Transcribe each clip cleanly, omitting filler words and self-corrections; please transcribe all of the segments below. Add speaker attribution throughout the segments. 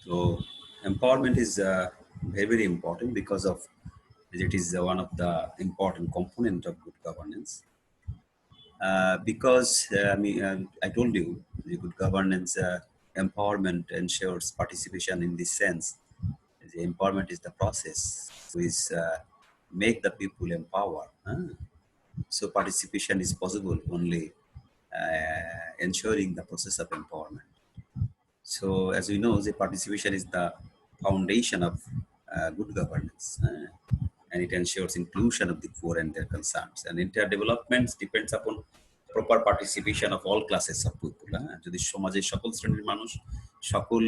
Speaker 1: So empowerment is very important because of it is one of the important component of good governance. I told you the good governance empowerment ensures participation in this sense. The empowerment is the process which make the people empowered. So participation is possible only ensuring the process of empowerment. So as we know, the participation is the foundation of good governance, and it ensures inclusion of the poor and their concerns. And entire development depends upon proper participation of all classes of people. যদি সমাজের সকল শ্রেণীর মানুষ, সকল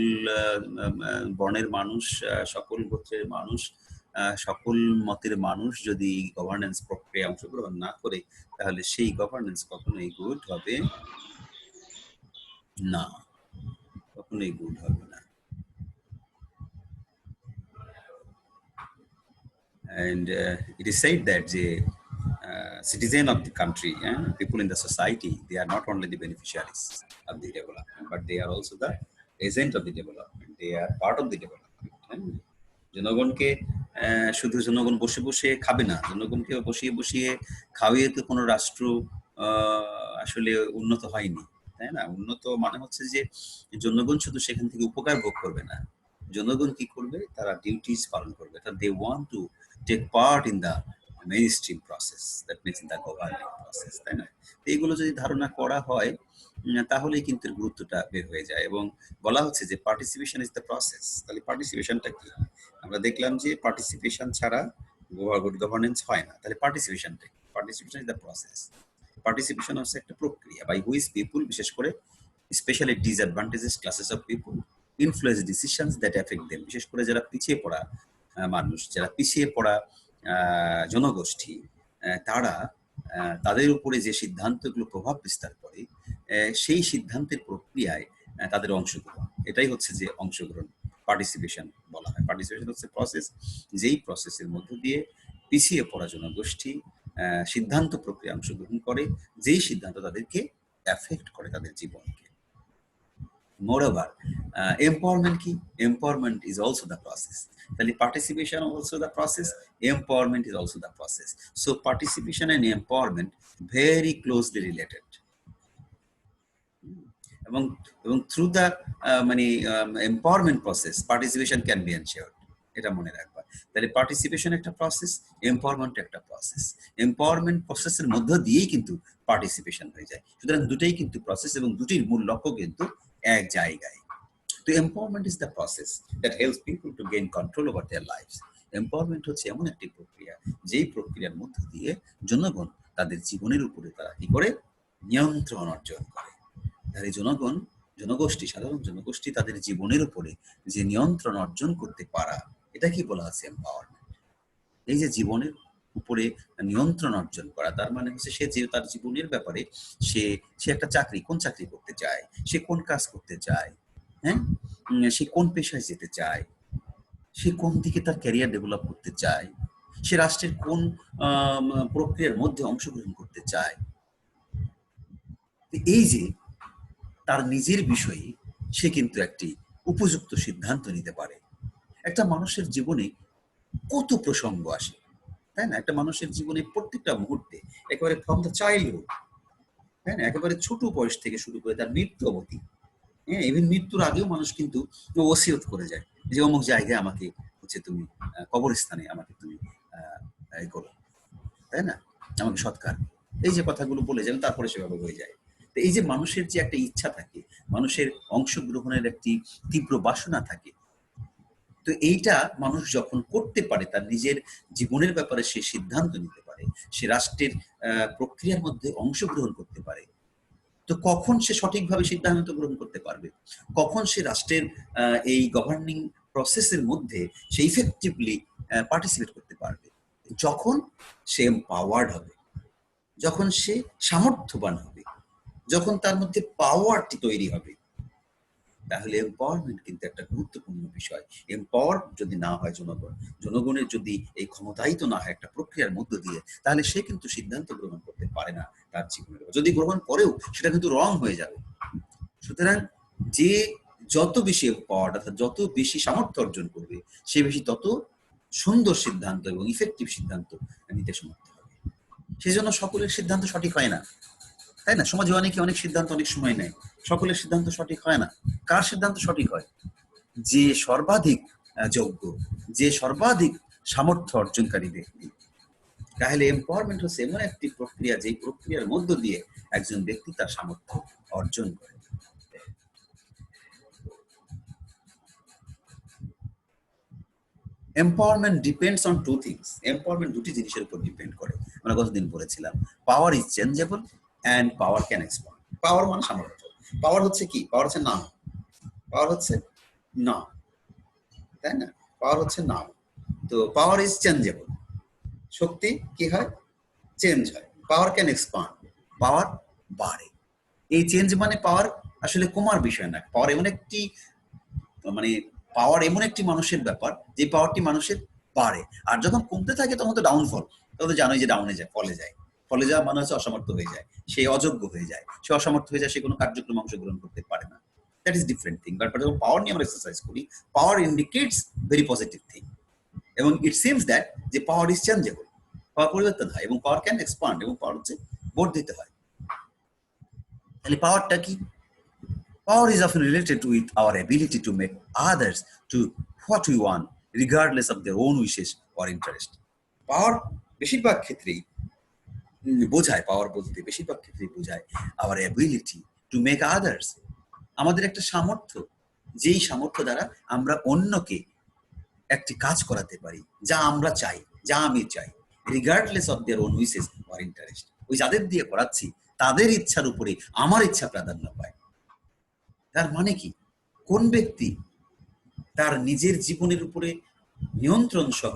Speaker 1: বর্ণের মানুষ, সকল গোত্রের মানুষ, সকল মতের মানুষ যদি গভর্নেন্স প্রক্রিয়ায় অংশগ্রহণ না করে, তাহলে সেই গভর্নেন্স কখনোই গুড হবে না, কখনোই গুড হবে না। And it is said that the citizen of the country, people in the society, they are not only the beneficiaries of the development, but they are also the agent of the development. They are part of the development. জনগণকে শুধু জনগণ বসে বসে খাবে না, জনগণকে বসিয়ে বসিয়ে খাওয়িয়ে তো কোনো রাষ্ট্র আসলে উন্নত হয়নি, তাই না? উন্নত মানে হচ্ছে যে জনগণ শুধু সেখান থেকে উপকার ভোগ করবে না, জনগণ কি করবে, তারা ডিউটিস পালন করবে, they want to take part in the mainstream process, that means in the governing process, তাই না? এইগুলো যদি ধারণা করা হয় তাহলেই কিন্তু গুরুত্বটা বের হয়ে যায়। এবং বলা হচ্ছে যে পার্টিসিপেশন ইজ দ্য প্রসেস। তাহলে পার্টিসিপেশনটা কি? আমরা দেখলাম যে পার্টিসিপেশন ছাড়া গুড গভর্নেন্স হয় না। তাহলে পার্টিসিপেশনটা কি? Participation is the process. Participation হচ্ছে একটা প্রক্রিয়া বাই হুইচ পিপুল, বিশেষ করে specially disadvantages classes of people, influence decisions that effect them. বিশেষ করে যারা পিছিয়ে পড়া মানুষ, যারা পিছিয়ে পড়া জনগোষ্ঠী, তারা তাদের উপরে যে সিদ্ধান্তগুলো প্রভাব বিস্তার করে, সেই সিদ্ধান্তের প্রক্রিয়ায় তাদের অংশগ্রহণ, এটাই হচ্ছে যে অংশগ্রহণ, পার্টিসিপেশন বলা হয়। পার্টিসিপেশন হচ্ছে প্রসেস, যেই প্রসেসের মধ্য দিয়ে পিছিয়ে পড়া জনগোষ্ঠী সিদ্ধান্ত প্রক্রিয়া অংশগ্রহণ করে, যেই সিদ্ধান্ত তাদেরকে এফেক্ট করে তাদের জীবনকে। Moreover, empowerment কি? Empowerment is also the process. তাহলে participation also the process, empowerment is also the process. So participation and empowerment very closely related. এবং through the empowerment process, participation can be ensured. এটা মনে রাখবা। তাহলে participation একটা process, empowerment একটা process. Empowerment প্রসেসের মধ্য দিয়েই কিন্তু পার্টিসিপেশন হয়ে যায়। সুতরাং দুটোই কিন্তু প্রসেস এবং দুটির মূল লক্ষ্য কিন্তু এক জায়গায়। তো empowerment is the process that helps people to gain control over their lives. Empowerment হচ্ছে এমন একটি প্রক্রিয়া, যেই প্রক্রিয়ার মধ্য দিয়ে জনগণ তাদের জীবনের উপরে তারা কি করে, নিয়ন্ত্রণ অর্জন করে। তাহলে জনগোষ্ঠী, সাধারণ জনগোষ্ঠী তাদের জীবনের উপরে যে নিয়ন্ত্রণ অর্জন করতে পারা, এটা কি বলা আছে? এম্পাওয়ারমেন্ট। এই যে জীবনের উপরে নিয়ন্ত্রণ অর্জন করা, তার মানে হচ্ছে সে যে তার জীবনের ব্যাপারে সে একটা চাকরি, কোন চাকরি করতে চায়, সে কোন কাজ করতে চায়, সে কোন পেশায় যেতে চায়, সে কোন দিকে তার ক্যারিয়ার ডেভেলপ করতে চায়, সে রাষ্ট্রের কোন প্রক্রিয়ার মধ্যে অংশগ্রহণ করতে চায়। এই যে তার নিজের বিষয়ে সে কিন্তু একটি উপযুক্ত সিদ্ধান্ত নিতে পারে। একটা মানুষের জীবনে কত প্রসঙ্গ আসে, তাই না? একটা মানুষের জীবনে প্রত্যেকটা মুহূর্তে, একেবারে ফ্রম দ্য চাইল্ডহুড, তাই না, একেবারে ছোট বয়স থেকে শুরু করে তার মৃত্যু অবধি, ইভেন মৃত্যুর আগেও মানুষ কিন্তু ওসিয়ত করে যায় যে অমুক জায়গায় আমাকে হচ্ছে তুমি কবরস্থানে আমাকে তুমি করো, তাই না, আমাকে সৎকার, এই যে কথাগুলো বলে যাবেন, তারপরে সেভাবে হয়ে যায়। তো এই যে মানুষের যে একটা ইচ্ছা থাকে, মানুষের অংশগ্রহণের একটি তীব্র বাসনা থাকে, তো এইটা মানুষ যখন করতে পারে, তার নিজের জীবনের ব্যাপারে সে সিদ্ধান্ত নিতে পারে, সে রাষ্ট্রের প্রক্রিয়ার মধ্যে অংশগ্রহণ করতে পারে, তো কখন সে সঠিকভাবে সিদ্ধান্ত গ্রহণ করতে পারবে, কখন সে রাষ্ট্রের এই গভর্নিং প্রসেসের মধ্যে সে ইফেক্টিভলি পার্টিসিপেট করতে পারবে? যখন সে এম্পাওয়ার্ড হবে, যখন সে সামর্থ্যবান হবে, যখন তার মধ্যে পাওয়ারটি তৈরি হবে। তাহলে এম্পাওয়ারমেন্ট কিন্তু একটা গুরুত্বপূর্ণ বিষয়। এম্পাওয়ার যদি না হয় জনগণের যদি এই ক্ষমতায়িত না হয় একটা প্রক্রিয়ার মধ্য দিয়ে, তাহলে সে কিন্তু সিদ্ধান্ত গ্রহণ করতে পারে না তার জীবনের। যদি গ্রহণ করেও সেটা কিন্তু রং হয়ে যাবে। সুতরাং যে যত বেশি পাওয়ার, অর্থাৎ যত বেশি সামর্থ্য অর্জন করবে, সে বেশি তত সুন্দর সিদ্ধান্ত এবং ইফেক্টিভ সিদ্ধান্ত নিতে সমর্থ হবে। সেজন্য সকলের সিদ্ধান্ত সঠিক হয় না, তাই না? সমাজে অনেকে অনেক সিদ্ধান্ত অনেক সময় নেয়, সকলের সিদ্ধান্ত সঠিক হয় না। কার সিদ্ধান্ত সঠিক হয়? যে সর্বাধিক যোগ্য, যে সর্বাধিক সামর্থ্য অর্জনকারী ব্যক্তি। তাহলে এম্পাওয়ারমেন্ট হচ্ছে এমন একটি প্রক্রিয়া, যে প্রক্রিয়ার মধ্য দিয়ে একজন ব্যক্তি তার সামর্থ্য অর্জন করে। Empowerment depends on two things. Empowerment দুটি জিনিসের উপর ডিপেন্ড করে। আমরা গতদিন বলেছিলাম, power is changeable and power can expand. Power মানে সামর্থ্য। পাওয়ার হচ্ছে কি? পাওয়ার হচ্ছে নাম। পাওয়ার হচ্ছে নাম, তাই না? পাওয়ার হচ্ছে নাম। তো পাওয়ার ইজ চেঞ্জেবল। শক্তি কি হয়? চেঞ্জ হয়। পাওয়ার ক্যান এক্সপান্ড, পাওয়ার বাড়ে। এই চেঞ্জ মানে পাওয়ার আসলে কমার বিষয় না। পাওয়ার এমন একটি মানে পাওয়ার এমন একটি মানুষের ব্যাপার, যে পাওয়ারটি মানুষের বাড়ে। আর যখন কমতে থাকে তখন তো ডাউনফল। তখন তো জানোই যে ডাউনে যায়, ফলে যায়। ফলে যাওয়া মানে হচ্ছে অসমর্থ হয়ে যায়, সে অযোগ্য হয়ে যায়, সে অসমর্থ হয়ে যায়, সে কোনো কার্যক্রমে অংশগ্রহণ করতে পারে না। That is different thing. But যখন পাওয়ার নিয়ে আমরা এক্সারসাইজ করি, পাওয়ার ইন্ডিকেটস ভেরি পজিটিভ থিং। এবং ইট সিমস দ্যাট যে পাওয়ার ইজ চেঞ্জেবল, পাওয়ার পরিবর্তন হয় এবং পাওয়ার ক্যান এক্সপান্ড, এবং পাওয়ার হচ্ছে বর্ধিত হয়। তাহলে পাওয়ারটা কি? Power is often related with our ability to make others do what we want, regardless of their own wishes or interest. পাওয়ার বেশিরভাগ ক্ষেত্রেই বোঝায়, পাওয়ার বলতে বেশিরভাগ ক্ষেত্রেই বোঝায় our ability to make others, আমাদের একটা সামর্থ্য, যেই সামর্থ্য দ্বারা আমরা অন্যকে একটি কাজ করাতে পারি, যা আমরা চাই, যা আমি চাই, regardless of their own wishes or interest. ওই যাদের দিয়ে করাচ্ছি তাদের ইচ্ছার উপরে আমার ইচ্ছা প্রাধান্য পায়। তার মানে কি? কোন ব্যক্তি তার নিজের জীবনের উপরে নিয়ন্ত্রণ সহ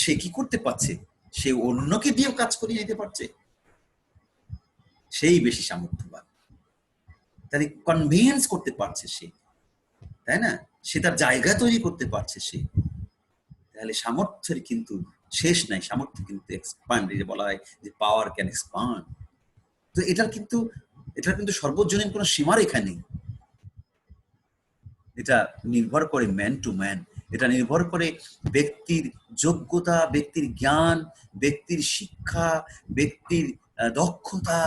Speaker 1: সে কি করতে পারছে? সে অন্যকে দিয়েও কাজ করিয়ে নিতে পারছে, সেই বেশি সামর্থ্যবান। তাহলে কনভিন্স করতে পারছে সে, তাই না? সে তার জায়গা তৈরি করতে পারছে সে। তাহলে সামর্থ্যের কিন্তু শেষ নাই, সামর্থ্য কিন্তু এক্সপান্ড, যে বলা হয় যে পাওয়ার ক্যান এক্সপান্ড। তো এটার কিন্তু সর্বজনীন কোনো সীমারেখা নেই। এটা নির্ভর করে ম্যান টু ম্যান, এটা নির্ভর করে ব্যক্তির যোগ্যতা, ব্যক্তির জ্ঞান, ব্যক্তির শিক্ষা, ব্যক্তির দক্ষতা,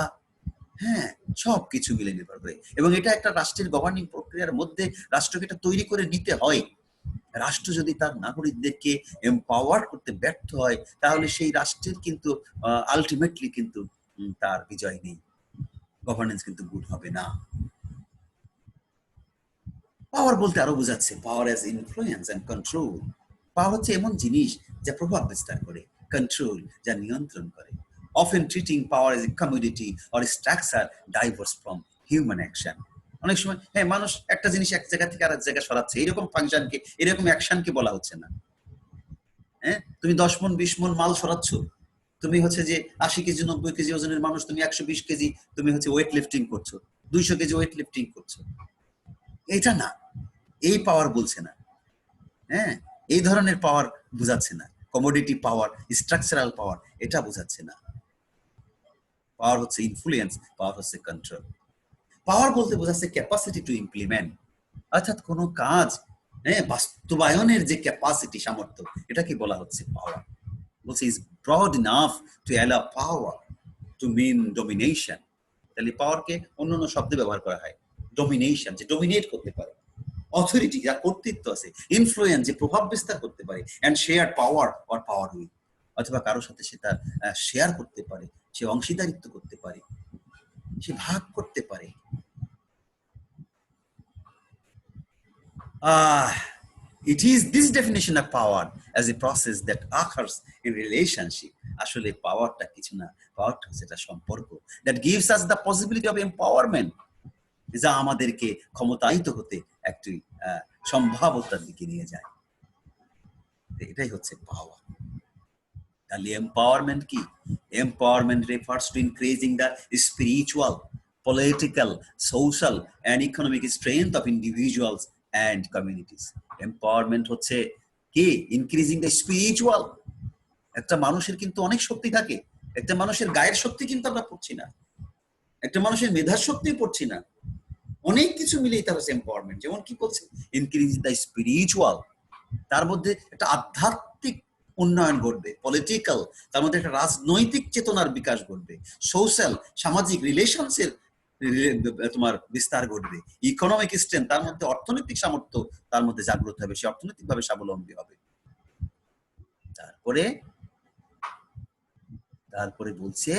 Speaker 1: হ্যাঁ, সবকিছু মিলে নির্ভর করে। এবং এটা একটা রাষ্ট্রের গভর্নিং প্রক্রিয়ার মধ্যে রাষ্ট্রকে এটা তৈরি করে নিতে হয়। রাষ্ট্র যদি তার নাগরিকদেরকে এম্পাওয়ার করতে ব্যর্থ হয়, তাহলে সেই রাষ্ট্রের কিন্তু আলটিমেটলি কিন্তু তার বিজয় নেই, গভর্নেন্স কিন্তু গুড হবে না। পাওয়ার বলতে আরো বোঝাচ্ছে power as influence and control. Power হচ্ছে এমন জিনিস যা প্রভাব বিস্তার করে, কন্ট্রোল যা নিয়ন্ত্রণ করে। Often treating power as a commodity or structure diverse from human action. অনেক সময় হ্যাঁ, মানুষ একটা জিনিস এক জায়গা থেকে আরেক জায়গায় সরাচ্ছে, এরকম ফাংশনকে, এরকম অ্যাকশনকে বলা হচ্ছে না। হ্যাঁ, তুমি 10 মণ 20 মণ মাল সরাচ্ছ, তুমি হচ্ছে যে 80 কেজি 90 কেজি ওজনের মানুষ, তুমি 120 কেজি তুমি হচ্ছে ওয়েট লিফটিং করছো, 200 কেজি ওয়েট লিফটিং করছো, এটা না, এই পাওয়ার বলছে না। হ্যাঁ, এই ধরনের পাওয়ার বোঝাচ্ছে না। কমোডিটি পাওয়ার, স্ট্রাকচারাল পাওয়ার, এটা বোঝাচ্ছে না। পাওয়ার হচ্ছে ইনফ্লুয়েন্স, পাওয়ার হচ্ছে কন্ট্রোল। পাওয়ার বলতে বোঝাচ্ছে ক্যাপাসিটি টু ইমপ্লিমেন্ট, অর্থাৎ কোনো কাজ বাস্তবায়নের যে ক্যাপাসিটি, সামর্থ্য, এটাকে বলা হচ্ছে পাওয়ার। বলছে is broad enough to allow power to mean domination. তাহলে পাওয়ারকে অন্য অন্য শব্দে ব্যবহার করা হয়। ডমিনেশন, যে ডমিনেট করতে পারে, অথরিটি যার কর্তৃত্ব আছে, ইনফ্লুয়েন্স যে প্রভাব বিস্তার করতে পারে, and share power or power with, অথবা কারোর সাথে সে তার শেয়ার করতে পারে, সে অংশীদারিত্ব করতে পারে, সে ভাগ করতে পারে। It is this definition of power as a process that occurs in relationship. আসলে পাওয়ারটা কিছু না, পাওয়ারটা হচ্ছে একটা সম্পর্ক that gives us the possibility of empowerment, যা আমাদেরকে ক্ষমতায়িত হতে একটি সম্ভাব্যতার দিকে নিয়ে যায়। এটাই হচ্ছে পাওয়ার। তাহলে এম্পাওয়ারমেন্ট কি? Empowerment refers to increasing the spiritual, political, social and economic strength of individuals and communities. Empowerment হচ্ছে কি? Increasing the spiritual. একটা মানুষের কিন্তু অনেক শক্তি থাকে, একটা মানুষের গায়ের শক্তি কিন্তু আমরা পড়ছি না, একটা মানুষের মেধার শক্তি পড়ছি না, অনেক কিছু মিলেই তার হচ্ছে এম্পাওয়ারমেন্ট। যেমন কি বলছে, ইনক্রিজ দ্য স্পিরিচুয়াল, তার মধ্যে একটা আধ্যাত্মিক উন্নয়ন ঘটবে, পলিটিক্যাল, তার মধ্যে একটা রাজনৈতিক চেতনার বিকাশ ঘটবে, সোশ্যাল, সামাজিক রিলেশনসের তোমার বিস্তার ঘটবে, ইকোনমিক স্ট্রেংথ, তার মধ্যে অর্থনৈতিক সামর্থ্য তার মধ্যে জাগ্রত হবে, সে অর্থনৈতিকভাবে স্বাবলম্বী হবে। তারপরে বলছে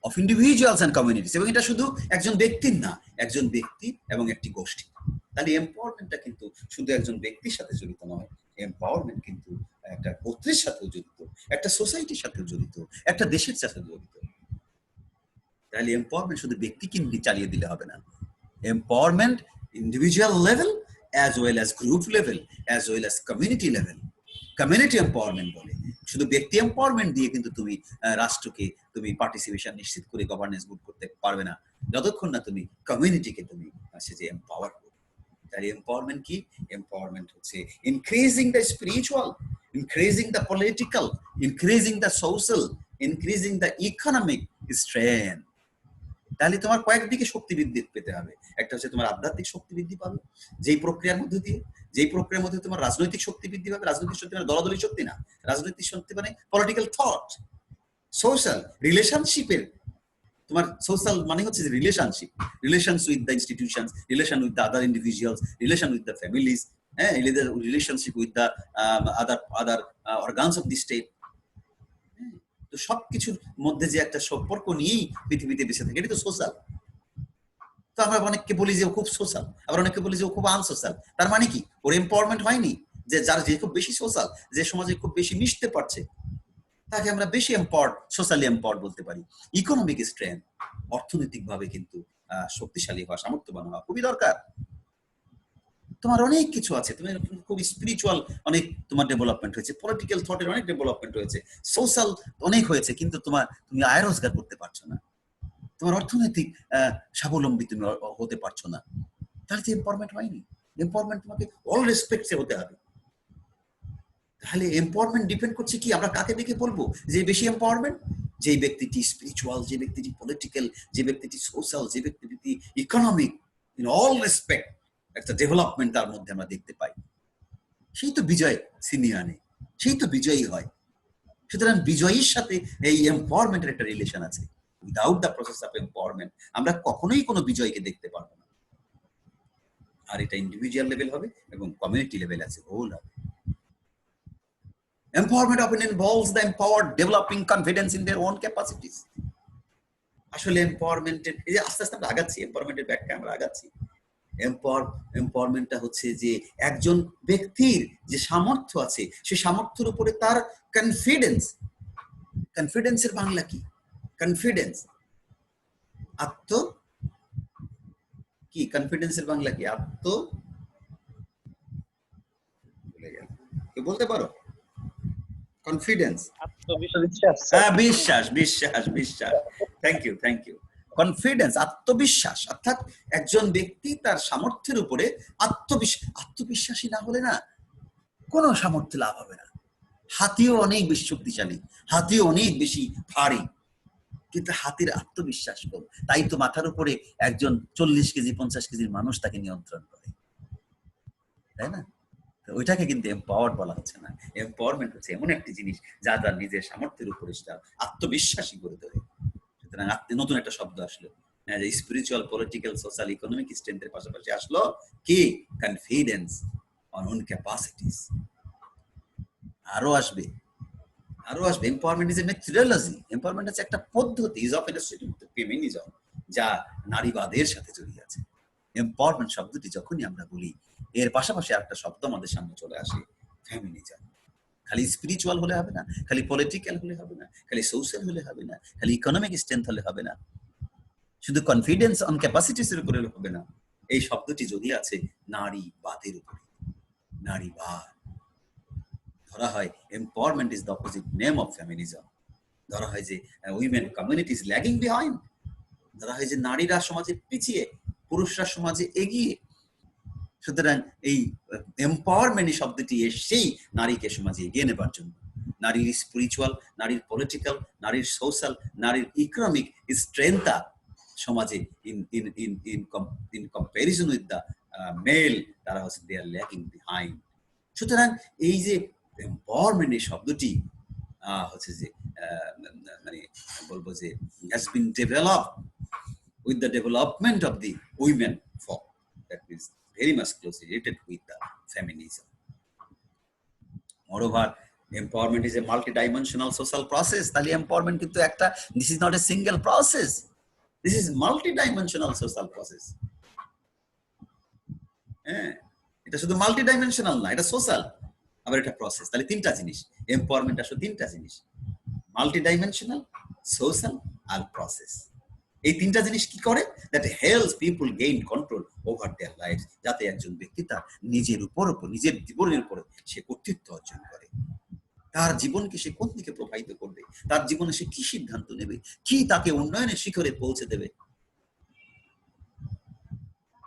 Speaker 1: অফ ইন্ডিভিজুয়ালস এন্ড কমিউনিটিস, এবং এটা শুধু একজন ব্যক্তির না, একজন ব্যক্তি এবং একটি গোষ্ঠী। তাহলে এম্পাওয়ারমেন্টটা কিন্তু শুধু একজন ব্যক্তির সাথে জড়িত নয়, এম্পাওয়ারমেন্ট কিন্তু একটা গোত্রের সাথেও জড়িত, একটা সোসাইটির সাথেও জড়িত, একটা দেশের সাথে জড়িত। তাহলে এম্পাওয়ারমেন্ট শুধু ব্যক্তিকে চালিয়ে দিলে হবে না, empowerment individual level as well as group level as well as community level. Community empowerment বলে, শুধু ব্যক্তি এম্পাওয়ারমেন্ট দিয়ে কিন্তু তুমি রাষ্ট্রকে তুমি পার্টিসিপেশন নিশ্চিত করে গভর্নেন্স গুড করতে পারবে না, যতক্ষণ না তুমি কমিউনিটিকে তুমি সে যে এম্পাওয়ার করবে। তাহলে এম্পাওয়ারমেন্ট কি? এম্পাওয়ারমেন্ট হচ্ছে increasing the spiritual, increasing the political, increasing the social, increasing the economic strength. তাহলে তোমার কয়েকদিকে শক্তি বৃদ্ধি পেতে হবে। একটা হচ্ছে তোমার আধ্যাত্মিক শক্তি বৃদ্ধি পাবে, যেই প্রক্রিয়ার মধ্যে দিয়ে, যেই প্রক্রিয়ার মধ্যে তোমার রাজনৈতিক শক্তি বৃদ্ধি পাবে। রাজনৈতিক শক্তি মানে দলাদলি শক্তি না, রাজনৈতিক শক্তি মানে পলিটিক্যাল থট, সোশ্যাল রিলেশনশিপের, তোমার সোশ্যাল মানে হচ্ছে relationship, relations with the institutions, relation with the other individuals, relation with the families, হ্যাঁ, relationship with the other organs of the state. তো সবকিছুর মধ্যে যে একটা সম্পর্ক নিয়েই পৃথিবীতে বেঁচে থাকে, এটা তো সোশ্যাল। তো আমরা অনেককে বলি যে ও খুব সোশ্যাল, আবার অনেককে বলি যে ও খুব আনসোশ্যাল। তার মানে কি? ওর এম্পাওয়ারমেন্ট হয়নি। যে যার যে খুব বেশি সোশ্যাল, যে সমাজে খুব বেশি মিশতে পারছে, তাকে আমরা বেশি এম্পাওয়ার্ড, সোশ্যালি এম্পাওয়ার্ড বলতে পারি। ইকোনমিক স্ট্রেংথ, অর্থনৈতিকভাবে কিন্তু শক্তিশালী হওয়া, সামর্থ্যবান হওয়া খুবই দরকার। তোমার অনেক কিছু আছে, তুমি খুব স্পিরিচুয়াল অনেক তোমার ডেভেলপমেন্ট হয়েছে, পলিটিক্যাল থটের অনেক ডেভেলপমেন্ট হয়েছে, সোশ্যাল অনেক হয়েছে, কিন্তু তুমি আয় রোজগার করতে পারছো না, তোমার অর্থনৈতিক স্বাবলম্বী তুমি হতে পারছো না, তাহলে তো এম্পাওয়ারমেন্ট হয়নি। এম্পাওয়ারমেন্ট তোমাকে অল রেসপেক্টসে হতে হবে। তাহলে এম্পাওয়ারমেন্ট ডিপেন্ড করছে কি, আমরা কাকে দেখে বলবো যে বেশি এম্পাওয়ারমেন্ট? যে ব্যক্তিটি স্পিরিচুয়াল, যে ব্যক্তিটি পলিটিক্যাল, যে ব্যক্তিটি সোশ্যাল, যে ব্যক্তিটি ইকোনমিক, ইন অল রেসপেক্ট একটা ডেভেলপমেন্ট তার মধ্যে আমরা দেখতে পাই, সেই তো বিজয় ছিনিয়ে আনে, সেই তো বিজয়ী হয়। সুতরাং বিজয়ীর সাথে এই এম্পাওয়ারমেন্টের একটা রিলেশন আছে। Without the process of empowerment আমরা কখনোই কোনো বিজয়ীকে দেখতে পারবো না। আর এটা ইন্ডিভিজুয়াল লেভেল হবে এবং কমিউনিটি লেভেল আছে, হোল হবে। Empowerment often involves the empowered developing confidence in their own capacities. আসলে এম্পাওয়ারমেন্টের এই যে আস্তে আস্তে আমরা আগাচ্ছি, এম্পাওয়ারমেন্টের ব্যাখ্যা আমরা আগাচ্ছি। এম্পাওয়ারমেন্টটা হচ্ছে যে একজন ব্যক্তির যে সামর্থ্য আছে, সেই সামর্থ্যের উপরে তার কনফিডেন্স। কনফিডেন্সের বাংলা কি? কনফিডেন্স, কি কনফিডেন্সের বাংলা কি? কেউ বলতে পারো? কনফিডেন্স, বিশ্বাস, বিশ্বাস, বিশ্বাস। Thank you. কনফিডেন্স, আত্মবিশ্বাস, অর্থাৎ একজন ব্যক্তি তার সামর্থ্যের উপরে আত্মবিশ্বাসী না হলে না কোনো সামর্থ্য লাভ হবে না। হাতিও অনেক বেশি শক্তিশালী, হাতিও অনেক বেশি ভারী, কিন্তু হাতির আত্মবিশ্বাস কম, তাই তো মাথার উপরে একজন 40 কেজি 50 কেজির মানুষ তাকে নিয়ন্ত্রণ করে, তাই না? ওইটাকে কিন্তু এম্পাওয়ার্ড বলা হচ্ছে না। এম্পাওয়ারমেন্ট হচ্ছে এমন একটি জিনিস যা তার নিজের সামর্থ্যের উপরে আত্মবিশ্বাসী করে তোলে। সুতরাং নতুন একটা শব্দ আসলো, যে স্পিরিচুয়াল, পলিটিক্যাল, সোশ্যাল, ইকোনমিক স্ট্রেংথের পাশাপাশি আসলো কি? Confidence on own capacities. আরো আসবে। Empowerment is a methodology. Empowerment হচ্ছে একটা পদ্ধতি, ইজ অফ ফেমিনিজম, যা নারীবাদের সাথে জড়িয়ে আছে। এম্পাওয়ারমেন্ট শব্দটি যখনই আমরা বলি, এর পাশাপাশি একটা শব্দ আমাদের সামনে চলে আসে, ফেমিনিজম। খালি স্পিরিচুয়াল হলে হবে না, খালি পলিটিক্যাল হলে হবে না, খালি সোশ্যাল হলে হবে না, খালি ইকোনমিক স্ট্রেংথ হলে হবে না, শুধু কনফিডেন্স অন ক্যাপাসিটিস এর উপরে হবে না। এই শব্দটি যদি আছে নারীবাদের উপরে, নারীবাদ। ধরা হয় empowerment is the opposite name of feminism. ধরা হয় যে উইমেন কমিউনিটিজ ল্যাগিং বিহাইন্ড। ধরা হয় যে নারীরা সমাজে পিছিয়ে, পুরুষরা সমাজে এগিয়ে। সুতরাং এই এম্পাওয়ারমেন্ট শব্দটি এসেই নারীকে সমাজে এগিয়ে নেবার জন্য। নারীর স্পিরিচুয়াল, নারীর পলিটিক্যাল, নারীর সোশ্যাল, নারীর ইকোনমিক স্ট্রেংথ সমাজে in comparison with the male, তারা হচ্ছে দে আর ল্যাকিং বিহাইন্ড। সুতরাং এই যে এম্পাওয়ারমেন্ট এই শব্দটি হচ্ছে যে মানে বলবো যে has been develop with the development of the women folk, that is very much closely related with the feminism. Moreover, empowerment is a multi-dimensional social process. তাহলে empowerment কিন্তু একটা, this is not a single process, this is multi-dimensional social process. হ্যাঁ, এটা শুধু multi-dimensional না, এটা social, আবার এটা প্রসেস। তাহলে তিনটা জিনিস, এম্পাওয়ারমেন্ট আসলে তিনটা জিনিস, মাল্টি-ডাইমেনশনাল, সোশ্যাল আর প্রসেস। এই তিনটা জিনিস কি করে? That helps people gain control over their life, যাতে একজন ব্যক্তি তার নিজের উপর নিজের জীবনের উপর সে কর্তৃত্ব অর্জন করে। তার জীবনকে সে কোন দিকে প্রবাহিত করবে, তার জীবনে সে কি সিদ্ধান্ত নেবে, কি তাকে উন্নয়নের শিখরে পৌঁছে দেবে,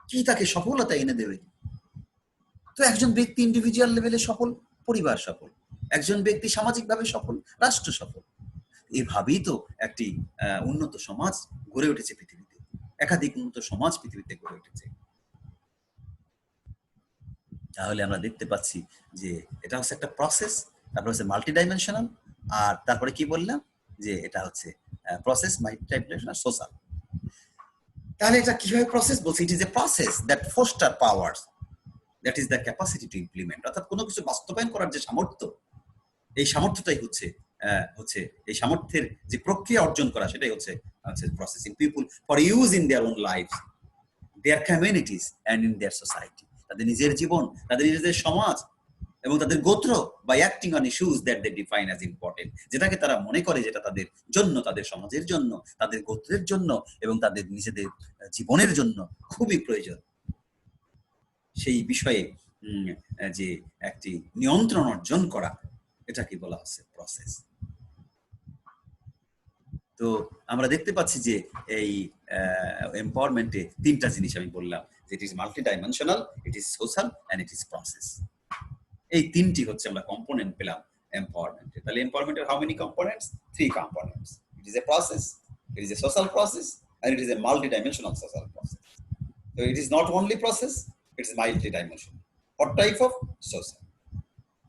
Speaker 1: কি তাকে সফলতা এনে দেবে। তো একজন ব্যক্তি ইন্ডিভিজুয়াল লেভেলে সফল, পরিবার সফল, একজন ব্যক্তি সামাজিকভাবে সফল, রাষ্ট্র সফল। এভাবেই তো একটি উন্নত সমাজ গড়ে উঠেছে পৃথিবীতে, একাধিক উন্নত সমাজ পৃথিবীতে গড়ে উঠেছে। তাহলে আমরা দেখতে পাচ্ছি যে এটা হচ্ছে একটা প্রসেস, তারপর হচ্ছে মাল্টি-ডাইমেনশনাল, আর তারপরে কি বললাম যে এটা হচ্ছে প্রসেস মাল্টি-ডাইমেনশনাল সোশ্যাল। তাহলে এটা কিভাবে প্রসেস বলছি? ইট is a process that foster powers, that is the capacity to implement. অর্থাৎ কোনো কিছু বাস্তবায়ন করার যে সামর্থ্য, এই সামর্থ্যটাই হচ্ছে এই সামর্থ্যের যে প্রক্রিয়া অর্জন করা, সেটাই হচ্ছে processing people for use in their own life, their communities and in their society. তাদের নিজের জীবন, তাদের নিজেদের সমাজ এবং তাদের গোত্র, by acting on issues that they define as important, যেটাকে তারা মনে করে যেটা তাদের জন্য, তাদের সমাজের জন্য, তাদের গোত্রের জন্য এবং তাদের নিজেদের জীবনের জন্য খুবই প্রয়োজন, সেই বিষয়ে যে একটি নিয়ন্ত্রণ অর্জন করা, এটাকে বলা হচ্ছে প্রসেস। তো আমরা দেখতে পাচ্ছি যে এই এম্পাওয়ারমেন্টে তিনটা জিনিস আমি বললাম, it is multidimensional, it is social and it is process. এই তিনটি হচ্ছে আমরা কম্পোনেন্ট পেলাম এম্পাওয়ারমেন্টে। তাহলে এম্পাওয়ারমেন্টের how many components? 3 components. It is a process, it is a social process, and it is a multidimensional social process. So it is not only process, it is multi-dimensional. What type of? Social.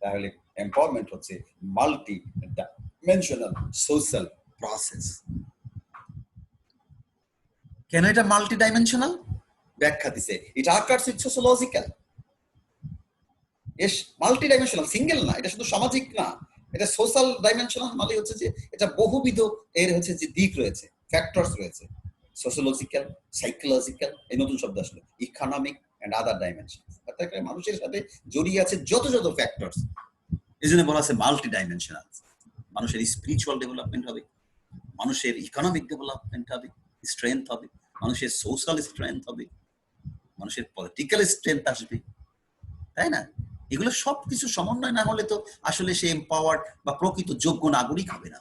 Speaker 1: তাহলে empowerment হচ্ছে multi-dimensional social process. কেন এটা multi-dimensional? ব্যাখ্যা দিছে, it occurs with sociological. S multi-dimensional, single না, এটা শুধু সামাজিক না, এটা সোশ্যাল ডাইমেনশনাল, মানে হচ্ছে যে এটা বহুবিধ এর হচ্ছে যে দিক রয়েছে, ফ্যাক্টরস রয়েছে, সোশ্যোলজিক্যাল, সাইকোলজিক্যাল, এই নতুন শব্দ আসলে, ইকোনমিক এন্ড আদার ডাইমেনশন। অর্থাৎ মানুষের সাথে জড়িয়ে আছে যত যত ফ্যাক্টরস, এই জন্য বলা আছে মাল্টি-ডাইমেনশনাল। মানুষের স্পিরিচুয়াল ডেভেলপমেন্ট হবে, মানুষের ইকোনমিক ডেভেলপমেন্ট হবে, স্ট্রেংথ হবে, মানুষের সোশ্যাল স্ট্রেংথ হবে, মানুষের পলিটিক্যাল স্ট্রেংথ আসবে, তাই না? এগুলো সবকিছু সমন্বয় না হলে তো আসলে সে এম্পাওয়ার্ড বা প্রকৃত যোগ্য নাগরিক হবে না।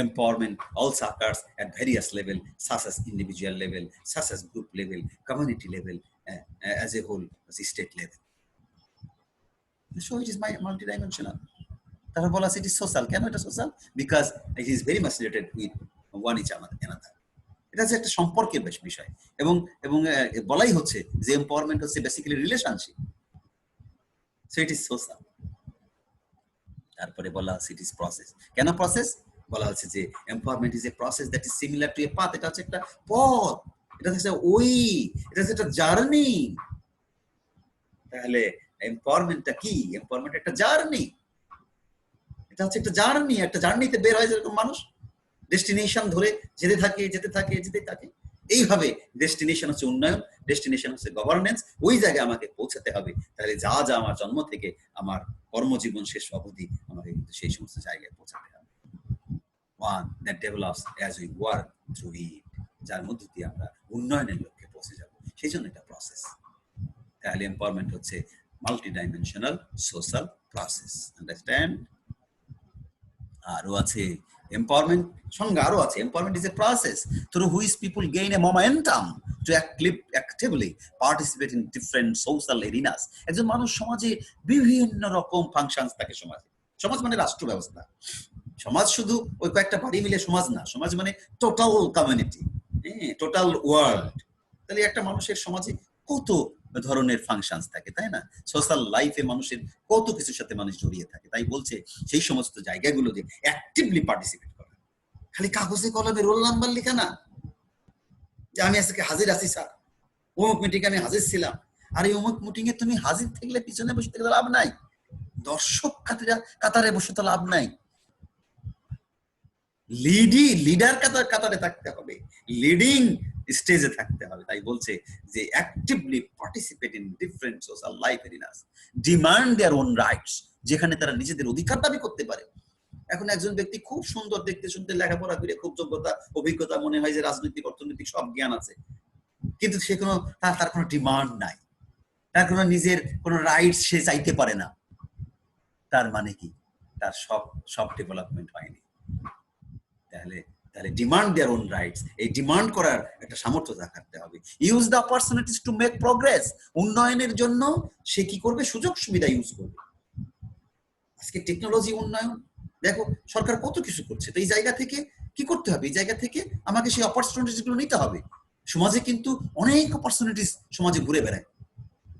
Speaker 1: Empowerment also occurs at various levels, such as individual level, such as group level, community level, as a whole, state level. So it is multi-dimensional. তারপর বলা আছে it is social. কেন এটা social? Because it is very much related with one each another. এটা হচ্ছে একটা সম্পর্কের বিষয়, এবং বলাই হচ্ছে যে এম্পাওয়ারমেন্ট হচ্ছে basically relationship. So it is social. তারপরে বলা আছে it is process. কেন প্রসেস? বলা হচ্ছে যে empowerment is a process that is similar to A path. এটা হচ্ছে একটা পথ, এটা হচ্ছে এটা হচ্ছে একটা জার্নি। তাহলে এম্পাওয়ারমেন্টটা কি? এম্পাওয়ারমেন্ট একটা জার্নি, এটা হচ্ছে একটা জার্নি। একটা জার্নিতে বের হয় যেরকম মানুষ ডেস্টিনেশন ধরে যেতে থাকে, এইভাবে ডেস্টিনেশন হচ্ছে উন্নয়ন, ডেস্টিনেশন হচ্ছে গভর্নেন্স, ওই জায়গায় আমাকে পৌঁছাতে হবে। তাহলে যা আমার জন্ম থেকে আমার কর্মজীবন শেষ অবধি আমাকে কিন্তু সেই সমস্ত জায়গায় পৌঁছাতে হবে। One that develops as we work through it, যার মধ্য দিয়ে আমরা উন্নয়নের লক্ষ্যে পৌঁছে যাব, সেই জন্য এটা প্রসেস। তাহলে এম্পাওয়ারমেন্ট হচ্ছে মাল্টি-ডাইমেনশনাল সোশ্যাল প্রসেস। আন্ডারস্ট্যান্ড? আরো আছে এম্পাওয়ারমেন্ট সংজ্ঞা, আরো আছে empowerment is a process through which people gain a momentum to actively participate in different social arenas. একজন মানুষ সমাজে বিভিন্ন রকম ফাংশনস থাকে সমাজে। সমাজ মানে রাষ্ট্র ব্যবস্থা। সমাজ শুধু ওই কয়েকটা বাড়ি মিলে সমাজ না, সমাজ মানে টোটাল কমিউনিটি। Total world. তাহলে একটা মানুষের সমাজে কত ধরনের ফাংশনস থাকে, তাই না? সোশ্যাল লাইফে মানুষের কত কিছুর সাথে মানুষ জড়িয়ে থাকে। তাই বলছে সেই সমস্ত জায়গাগুলোতে অ্যাক্টিভলি পার্টিসিপেট করা, খালি কাগজে কলমে রোল নাম্বার লেখা না, যে আমি আজকে হাজির আছি স্যার, অমুক মিটিং আমি হাজির ছিলাম। আর এই অমুক মিটিং এ তুমি হাজির থাকলে পিছনে বসে থাকলে লাভ নাই, দর্শক কাতারে বসে তো লাভ নাই। লিডার কাতারে থাকতে হবে, লিডিং স্টেজে থাকতে হবে। তাই বলছে যে actively participate in different social life arenas, demand their own rights, যেখানে তারা নিজেদের অধিকার দাবি করতে পারে। এখন একজন ব্যক্তি খুব সুন্দর দেখতে শুনতে, লেখাপড়া করে খুব যোগ্যতা অভিজ্ঞতা, মনে হয় যে রাজনৈতিক অর্থনৈতিক সব জ্ঞান আছে, কিন্তু সে কোনো তার কোনো ডিমান্ড নাই, তার কোনো নিজের কোনো রাইটস সে চাইতে পারে না। তার মানে কি? তার সব ডেভেলপমেন্ট হয়নি। তাহলে ডিমান্ড দেয়ার ওন রাইটস, এই ডিমান্ড করার একটা সামর্থ্য থাকতে হবে। Use the opportunities to make progress, উন্নয়নের জন্য সে কি করবে? সুযোগ সুবিধা ইউজ করবে। আজকে টেকনোলজি উন্নয়ন দেখো, সরকার কত কিছু করছে, তো এই জায়গা থেকে কি করতে হবে? এই জায়গা থেকে আমাকে সেই অপরচুনিটিস গুলো নিতে হবে। সমাজে কিন্তু অনেক অপরচুনিটিস সমাজে ঘুরে বেড়ায়,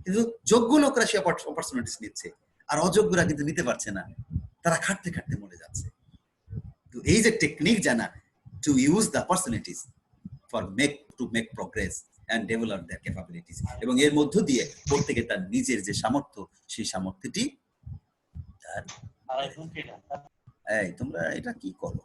Speaker 1: কিন্তু যোগ্য লোকরা সেই অপরচুনিটিস নিচ্ছে, আর অযোগ্যরা কিন্তু নিতে পারছে না, তারা খাটতে খাটতে মরে যাচ্ছে। তো এই যে টেকনিক জানা, to use the opportunities to make progress and develop their capabilities, এবং এর মধ্য দিয়ে প্রত্যেকে তার নিজের যে সামর্থ্য, সেই সামর্থ্যটি তার। এই তোমরা এটা কি করো?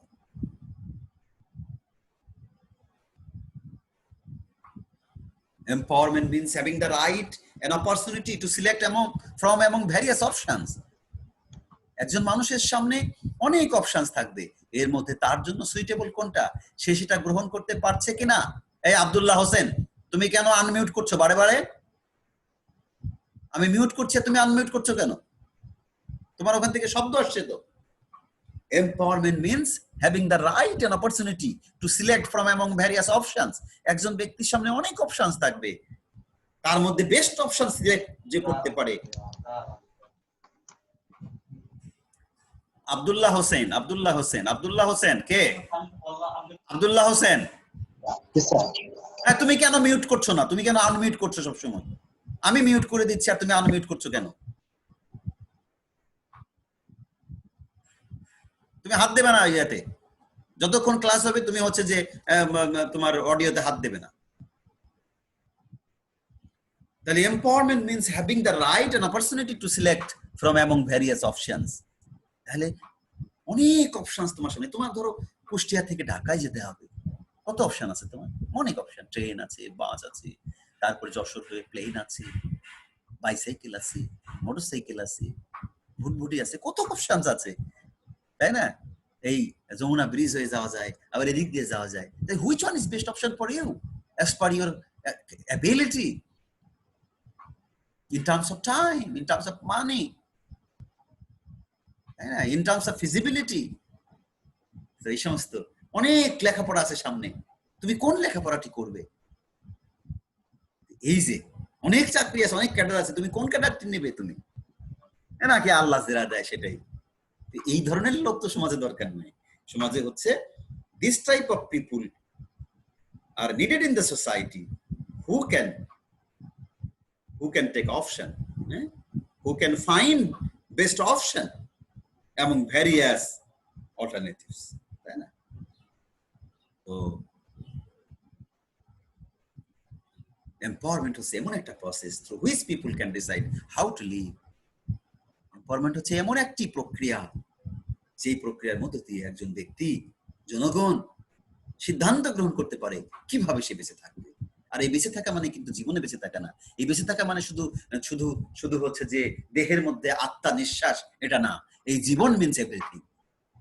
Speaker 1: Empowerment means having the right and opportunity to select from among various options. একজন মানুষের সামনে অনেক অপশনস থাকবে, এর মধ্যে তার জন্য সুইটেবল কোনটা, সে সেটা গ্রহণ করতে পারছে কিনা। এই আব্দুল্লাহ হোসেন, তুমি কেন আনমিউট করছো বারে বারে? আমি মিউট করছি, তুমি আনমিউট করছো কেন? তোমার ওখান থেকে শব্দ আসছে তো। Empowerment means having the right and opportunity to select from among various options. একজন ব্যক্তির সামনে অনেক অপশনস থাকবে, তার মধ্যে বেস্ট অপশন সিলেক্ট যে করতে পারে। আব্দুল্লাহ হোসেন, আব্দুল্লাহ হোসেন, আব্দুল্লাহ হোসেন কে? আব্দুল্লাহ হোসেন, হ্যাঁ, তুমি কেন মিউট করছো না? তুমি কেন আনমিউট করছো সবসময়? আমি মিউট করে দিচ্ছি আর তুমি আনমিউট করছো কেন? তুমি হাত দেবে না ইয়াতে, যতক্ষণ ক্লাস হবে তুমি হচ্ছে যে তোমার অডিওতে হাত দেবে না। তাহলে empowerment means having the right and opportunity to select from among various options. তাহলে অনেক অপশনস তোমার সামনে। তোমার ধরো কুষ্টিয়া থেকে ঢাকায় যেতে হবে, কত অপশন আছে তোমার? অনেক অপশন, ট্রেন আছে, বাস আছে, তারপরে যশোর হয়ে প্লেন আছে, বাইসাইকেল আছে, মোটরসাইকেল আছে, ভুটভুটি আছে, কত অপশনস আছে, তাই না? এই যমুনা ব্রিজ হয়ে যাওয়া যায়, আবার এদিক দিয়ে যাওয়া যায়। Which one is best option for you as per your ability, in terms of time, in terms of money, in terms of feasibility? এই সমস্ত অনেক লেখাপড়া আছে সামনে, তুমি কোন লেখাপড়াটি করবে? এই যে অনেক চাকরি আছে, অনেক ক্যাডার আছে, তুমি কোন ক্যাডারটি নেবে? তুমি নাকি আল্লাহ যেটা দেয় সেটাই? এই ধরনের লোক তো সমাজে দরকার নেই। সমাজে হচ্ছে this type of people are needed in the society who can take option, who can find best option among various alternatives, তাই না? তো এম্পাওয়ারমেন্ট হচ্ছে এমন একটা process through which people can decide how to live. Empowerment হচ্ছে এমন একটি প্রক্রিয়া, যেই প্রক্রিয়ার মধ্য দিয়ে একজন ব্যক্তি, জনগণ সিদ্ধান্ত গ্রহণ করতে পারে কিভাবে সে বেঁচে থাকবে। আর এই বেঁচে থাকা মানে কিন্তু জীবনে বেঁচে থাকা না। এই বেঁচে থাকা মানে শুধু শুধু শুধু হচ্ছে যে দেহের মধ্যে আত্মা নিঃশ্বাস, এটা না। এই জীবন means everything.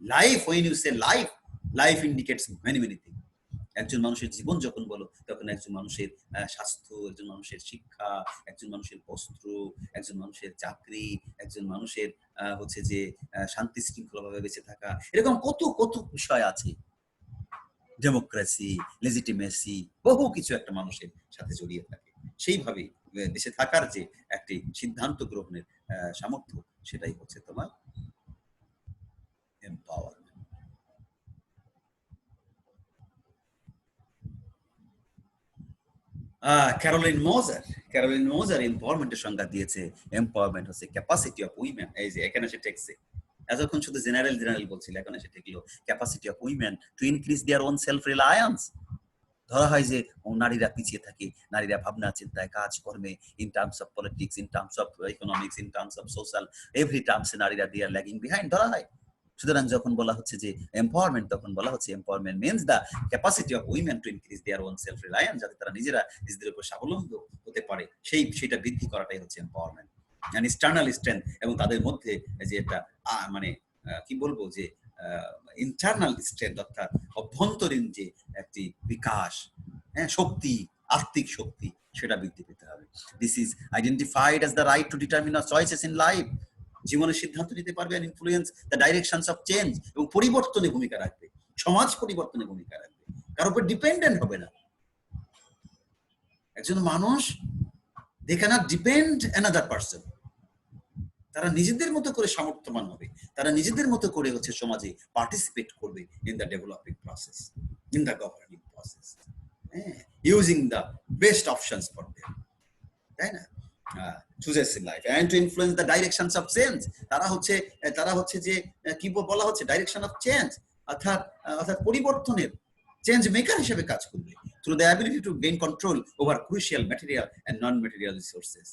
Speaker 1: Life, when you say life, life indicates many things. একজন মানুষের জীবন যখন বলো, তখন একজন মানুষের স্বাস্থ্য, একজন মানুষের শিক্ষা, একজন মানুষের বস্ত্র, একজন মানুষের চাকরি, একজন মানুষের হচ্ছে যে শান্তি শৃঙ্খলা ভাবে বেঁচে থাকা, এরকম কত কত বিষয় আছে। ডেমোক্রেসি, লেজিটিমেসি, বহু কিছু একটা মানুষের সাথে জড়িয়ে থাকে। সেইভাবে দেশে থাকার যে একটি সিদ্ধান্ত গ্রহণের সামর্থ্য, সেটাই হচ্ছে তোমার এম্পাওয়ারমেন্ট। ক্যারোলিন মোজার এম্পাওয়ারমেন্টের সংজ্ঞা দিয়েছে। এম্পাওয়ারমেন্ট হচ্ছে ক্যাপাসিটি অফ উইমেন। এই যে এখানে সে টেক্সে এতক্ষণ শুধু জেনারেল বলছিল, এখন এসে ঠেকলো capacity of women to increase their own self reliance. ধরা হয় যে নারীরা পিছিয়ে থাকে, নারীরা ভাবনা চিন্তায়, কাজকর্মে, in terms of politics, in terms of economics, in terms of social, every টার্মসে নারীরা দে আর ল্যাগিং বিহাইন্ড ধরা হয়। সুতরাং যখন বলা হচ্ছে যে এম্পাওয়ারমেন্ট, তখন বলা হচ্ছে empowerment means the capacity of women to increase their own self Reliance, যাতে তারা নিজেরা নিজেদের উপর স্বাবলম্বী হতে পারে, সেটা বৃদ্ধি করাটাই হচ্ছে এম্পাওয়ারমেন্ট। ইন্টারনাল স্ট্রেংথ, এবং তাদের মধ্যে যে একটা মানে কি বলবো যে ইন্টারনাল স্ট্রেংথ, অর্থাৎ অভ্যন্তরীণ যে একটি বিকাশ, হ্যাঁ, শক্তি, আত্মিক শক্তি, সেটা বৃদ্ধি পেতে হবে। This is identified as the right to determine our choices in life. জীবনের সিদ্ধান্ত নিতে পারবে, and influence the directions of change, এবং পরিবর্তনে ভূমিকা রাখবে, সমাজ পরিবর্তনে ভূমিকা রাখবে, কার উপর ডিপেন্ডেন্ট হবে না। একজন মানুষ they cannot depend another person, তারা নিজেদের মতো করে সামর্থ্যবান হবে, তারা নিজেদের মতো করে হচ্ছে সমাজে পার্টিসিপেট করবে in the developing process, in the governing process, using the best options for them, তাই না? chooses in life and to influence the directions of change, তারা হচ্ছে যে কি বলা হচ্ছে ডাইরেকশন অফ চেঞ্জ, অর্থাৎ পরিবর্তনের চেঞ্জ মেকার হিসেবে কাজ করবে, through the ability to gain control over crucial material and non-material resources.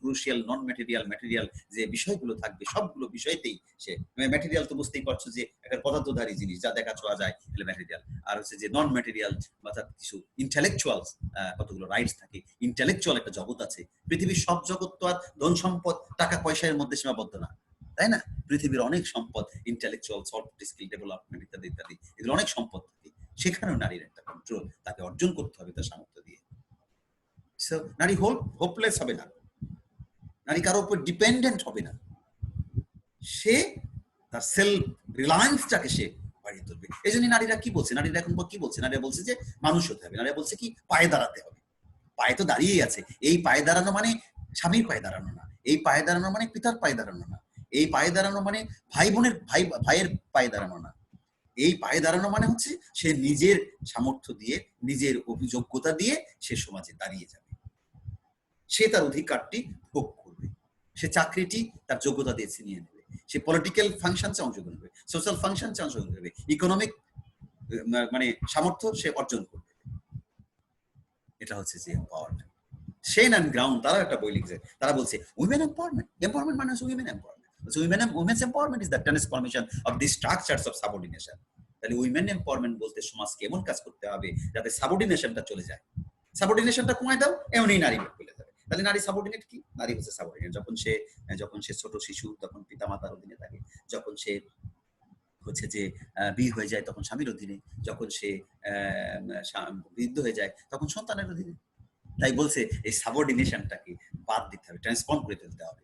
Speaker 1: Crucial, non material যে বিষয়গুলো থাকবে, সবগুলো বিষয়তেই সে ম্যাটেরিয়াল, তো বুঝতেই পারছো যে একটা পদার্থধারী জিনিস, যা দেখা ছোঁয়া যায়, এগুলো ম্যাটেরিয়াল। আর হচ্ছে যে নন ম্যাটেরিয়াল, অর্থাৎ কিছু ইন্টেলেকচুয়াল, কতগুলো রাইটস থাকে, ইন্টেলেকচুয়াল একটা জগৎ আছে। পৃথিবীর সব জগৎ তো আর ধন সম্পদ, টাকা পয়সার মধ্যে সীমাবদ্ধ না, তাই না? পৃথিবীর অনেক সম্পদ, ইন্টেলেকচুয়াল, সফট স্কিল ডেভেলপমেন্ট ইত্যাদি ইত্যাদি, এগুলো অনেক সম্পদ থাকে। সেখানেও নারীর একটা কন্ট্রোল তাকে অর্জন করতে হবে তার সামর্থ্য দিয়ে। সো নারী হোপলেস হবে না, নারী কারোর উপর ডিপেন্ডেন্ট হবে না, সে তার সেলফ রিলায়েন্সটাকে সে বাড়িয়ে তুলবে। এই জন্য নারীরা কি বলছে, নারীরা এখন কি বলছে, নারীরা বলছে যে মানুষ হতে হবে, নারীরা বলছে কি পায়ে দাঁড়াতে হবে। পায়ে তো দাঁড়িয়েই আছে। এই পায়ে দাঁড়ানো মানে স্বামীর পায়ে দাঁড়ানো না, এই পায়ে দাঁড়ানো মানে পিতার পায়ে দাঁড়ানো না, এই পায়ে দাঁড়ানো মানে ভাইয়ের পায়ে দাঁড়ানো না, এই পায়ে দাঁড়ানো মানে হচ্ছে সে নিজের সামর্থ্য দিয়ে, নিজের অভিযোগ্যতা দিয়ে সে সমাজে দাঁড়িয়ে যাবে, সে তার অধিকারটি ভোগ করবে, সে চাকরিটি তার যোগ্যতা দিয়ে ছিনিয়ে নেবে, সে পলিটিক্যাল ফাংশনসে অংশগ্রহণ করবে, সোশ্যাল ফাংশনসে অংশগ্রহণ করবে, ইকোনমিক মানে সামর্থ্য সে অর্জন করবে। এটা হচ্ছে যে এম্পাওয়ারমেন্ট। শেন অ্যান্ড গ্রাউন্ড তারা একটা বই লিখছে, তারা বলছে উইমেন এম্পাওয়ারমেন্ট, এম্পাওয়ারমেন্ট মানে হচ্ছে women empowerment, women's empowerment is the transformation of the structures of subordination. তাহলে উইমেন এম্পাওয়ারমেন্ট বলতে সমাজকে এমন কাজ করতে হবে যাতে সাবঅর্ডিনেশনটা চলে যায়, সাবঅর্ডিনেশনটা কমায় দাও, এমনই নারী চলে যাবে। তাহলে নারী সাবঅর্ডিনেট কি? নারী হচ্ছে সাবঅর্ডিনেট যখন সে ছোট শিশু, তখন পিতামাতার অধীনে থাকে, যখন সে হচ্ছে যে বিয়ে হয়ে যায় তখন স্বামীর অধীনে, যখন সে বৃদ্ধ হয়ে যায় তখন সন্তানের অধীনে। তাই বলছে এই সাবঅর্ডিনেশনটাকে বাদ দিতে হবে, ট্রান্সফর্ম করে ফেলতে হবে,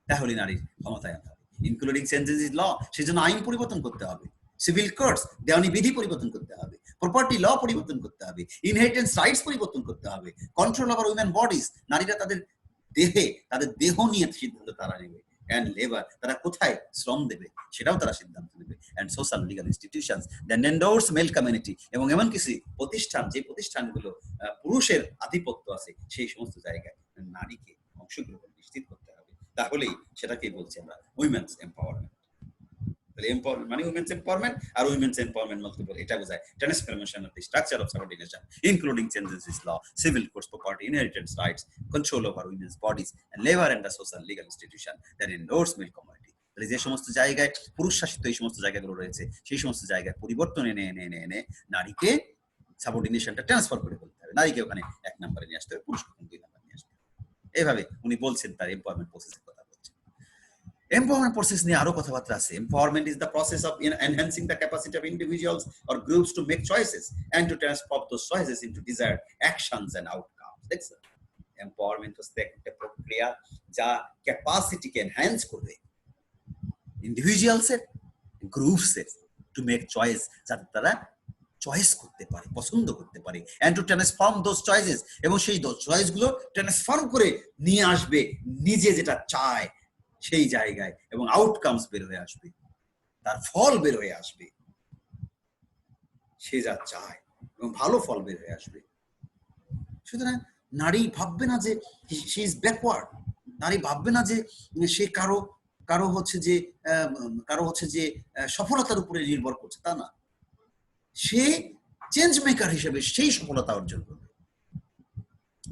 Speaker 1: তাহলে নারীর ক্ষমতায়ন হবে। ইনক্লুডিং চেঞ্জেস ইন ল, সেজন্য আইন পরিবর্তন করতে হবে, সিভিল কোডস, দেওয়ানি বিধি পরিবর্তন করতে হবে, প্রপার্টি ল পরিবর্তন করতে হবে, ইনহেরিটেন্স রাইটস পরিবর্তন করতে হবে, কন্ট্রোল ওভার উইমেন বডিজ, নারীরা তাদের দেহ নিয়ে সিদ্ধান্ত তারা নেবে, and labor, তারা কোথায় শ্রম দেবে সেটাও তারা সিদ্ধান্ত নেবে, and social legal institutions that endorse male community, এবং এমন কিছু প্রতিষ্ঠান, যে প্রতিষ্ঠানগুলো পুরুষের আধিপত্য আছে, সেই সমস্ত জায়গায় নারীকে অংশগ্রহণ নিশ্চিত করতে হবে, তাহলেই সেটাকেই বলছি আমরা উইমেন্স এম্পাওয়ারমেন্ট। তাহলে এম্পাওয়ারমেন্ট মানে উইমেন্স এম্পাওয়ারমেন্ট, আর উইমেন্স এম্পাওয়ারমেন্ট মাল্টিপল, এটা বোঝায় transformation of the structure of subordination including changes in law, civil codes, property, inheritance rights, control over women's bodies, and labour and the social legal institution that endorse male community. তাহলে যে সমস্ত জায়গায় পুরুষ শাসিত এই সমস্ত জায়গাগুলো রয়েছে, সেই সমস্ত জায়গায় পরিবর্তন এনে নারীকে সাবঅর্ডিনেশনটা ট্রান্সফার করে ফেলতে হবে, নারীকে ওখানে 1 নম্বরে নিয়ে আসতে হবে, পুরুষকে 2 নম্বরে নিয়ে আসতে হবে। এইভাবে উনি বলছেন তার এমপাওয়ারমেন্ট প্রসেসের কথা বলছেন। এম্পাওয়ারমেন্ট প্রসেস নিয়ে আরো কথাবার্তা আছে। Empowerment is the process of enhancing the capacity of individuals or groups to make choices and to transform those choices into desired actions and outcomes. দেখছেন, এম্পাওয়ারমেন্ট হচ্ছে একটা প্রক্রিয়া যা ক্যাপাসিটিকে এনহ্যান্স করবে ইন্ডিভিজুয়ালসের, গ্রুপসের, টু মেক চয়েস, যাতে তারা চয়েস করতে পারে, পছন্দ করতে পারে, and to transform those choices, এবং সেই চয়েসগুলো ট্রান্সফর্ম করে নিয়ে আসবে নিজে যেটা চায় সেই জায়গায়, এবং আউটকামস বের হয়ে আসবে, তার ফল বের হয়ে আসবে, সে যা চায় এবং ভালো ফল বের হয়ে আসবে। সুতরাং নারী ভাববে না যে শি ইজ ব্যাকওয়ার্ড, নারী ভাববে না যে সে কারো কারো হচ্ছে যে সফলতার উপরে নির্ভর করছে, তা না, সে চেঞ্জ মেকার হিসেবে সেই সফলতা অর্জন করবে।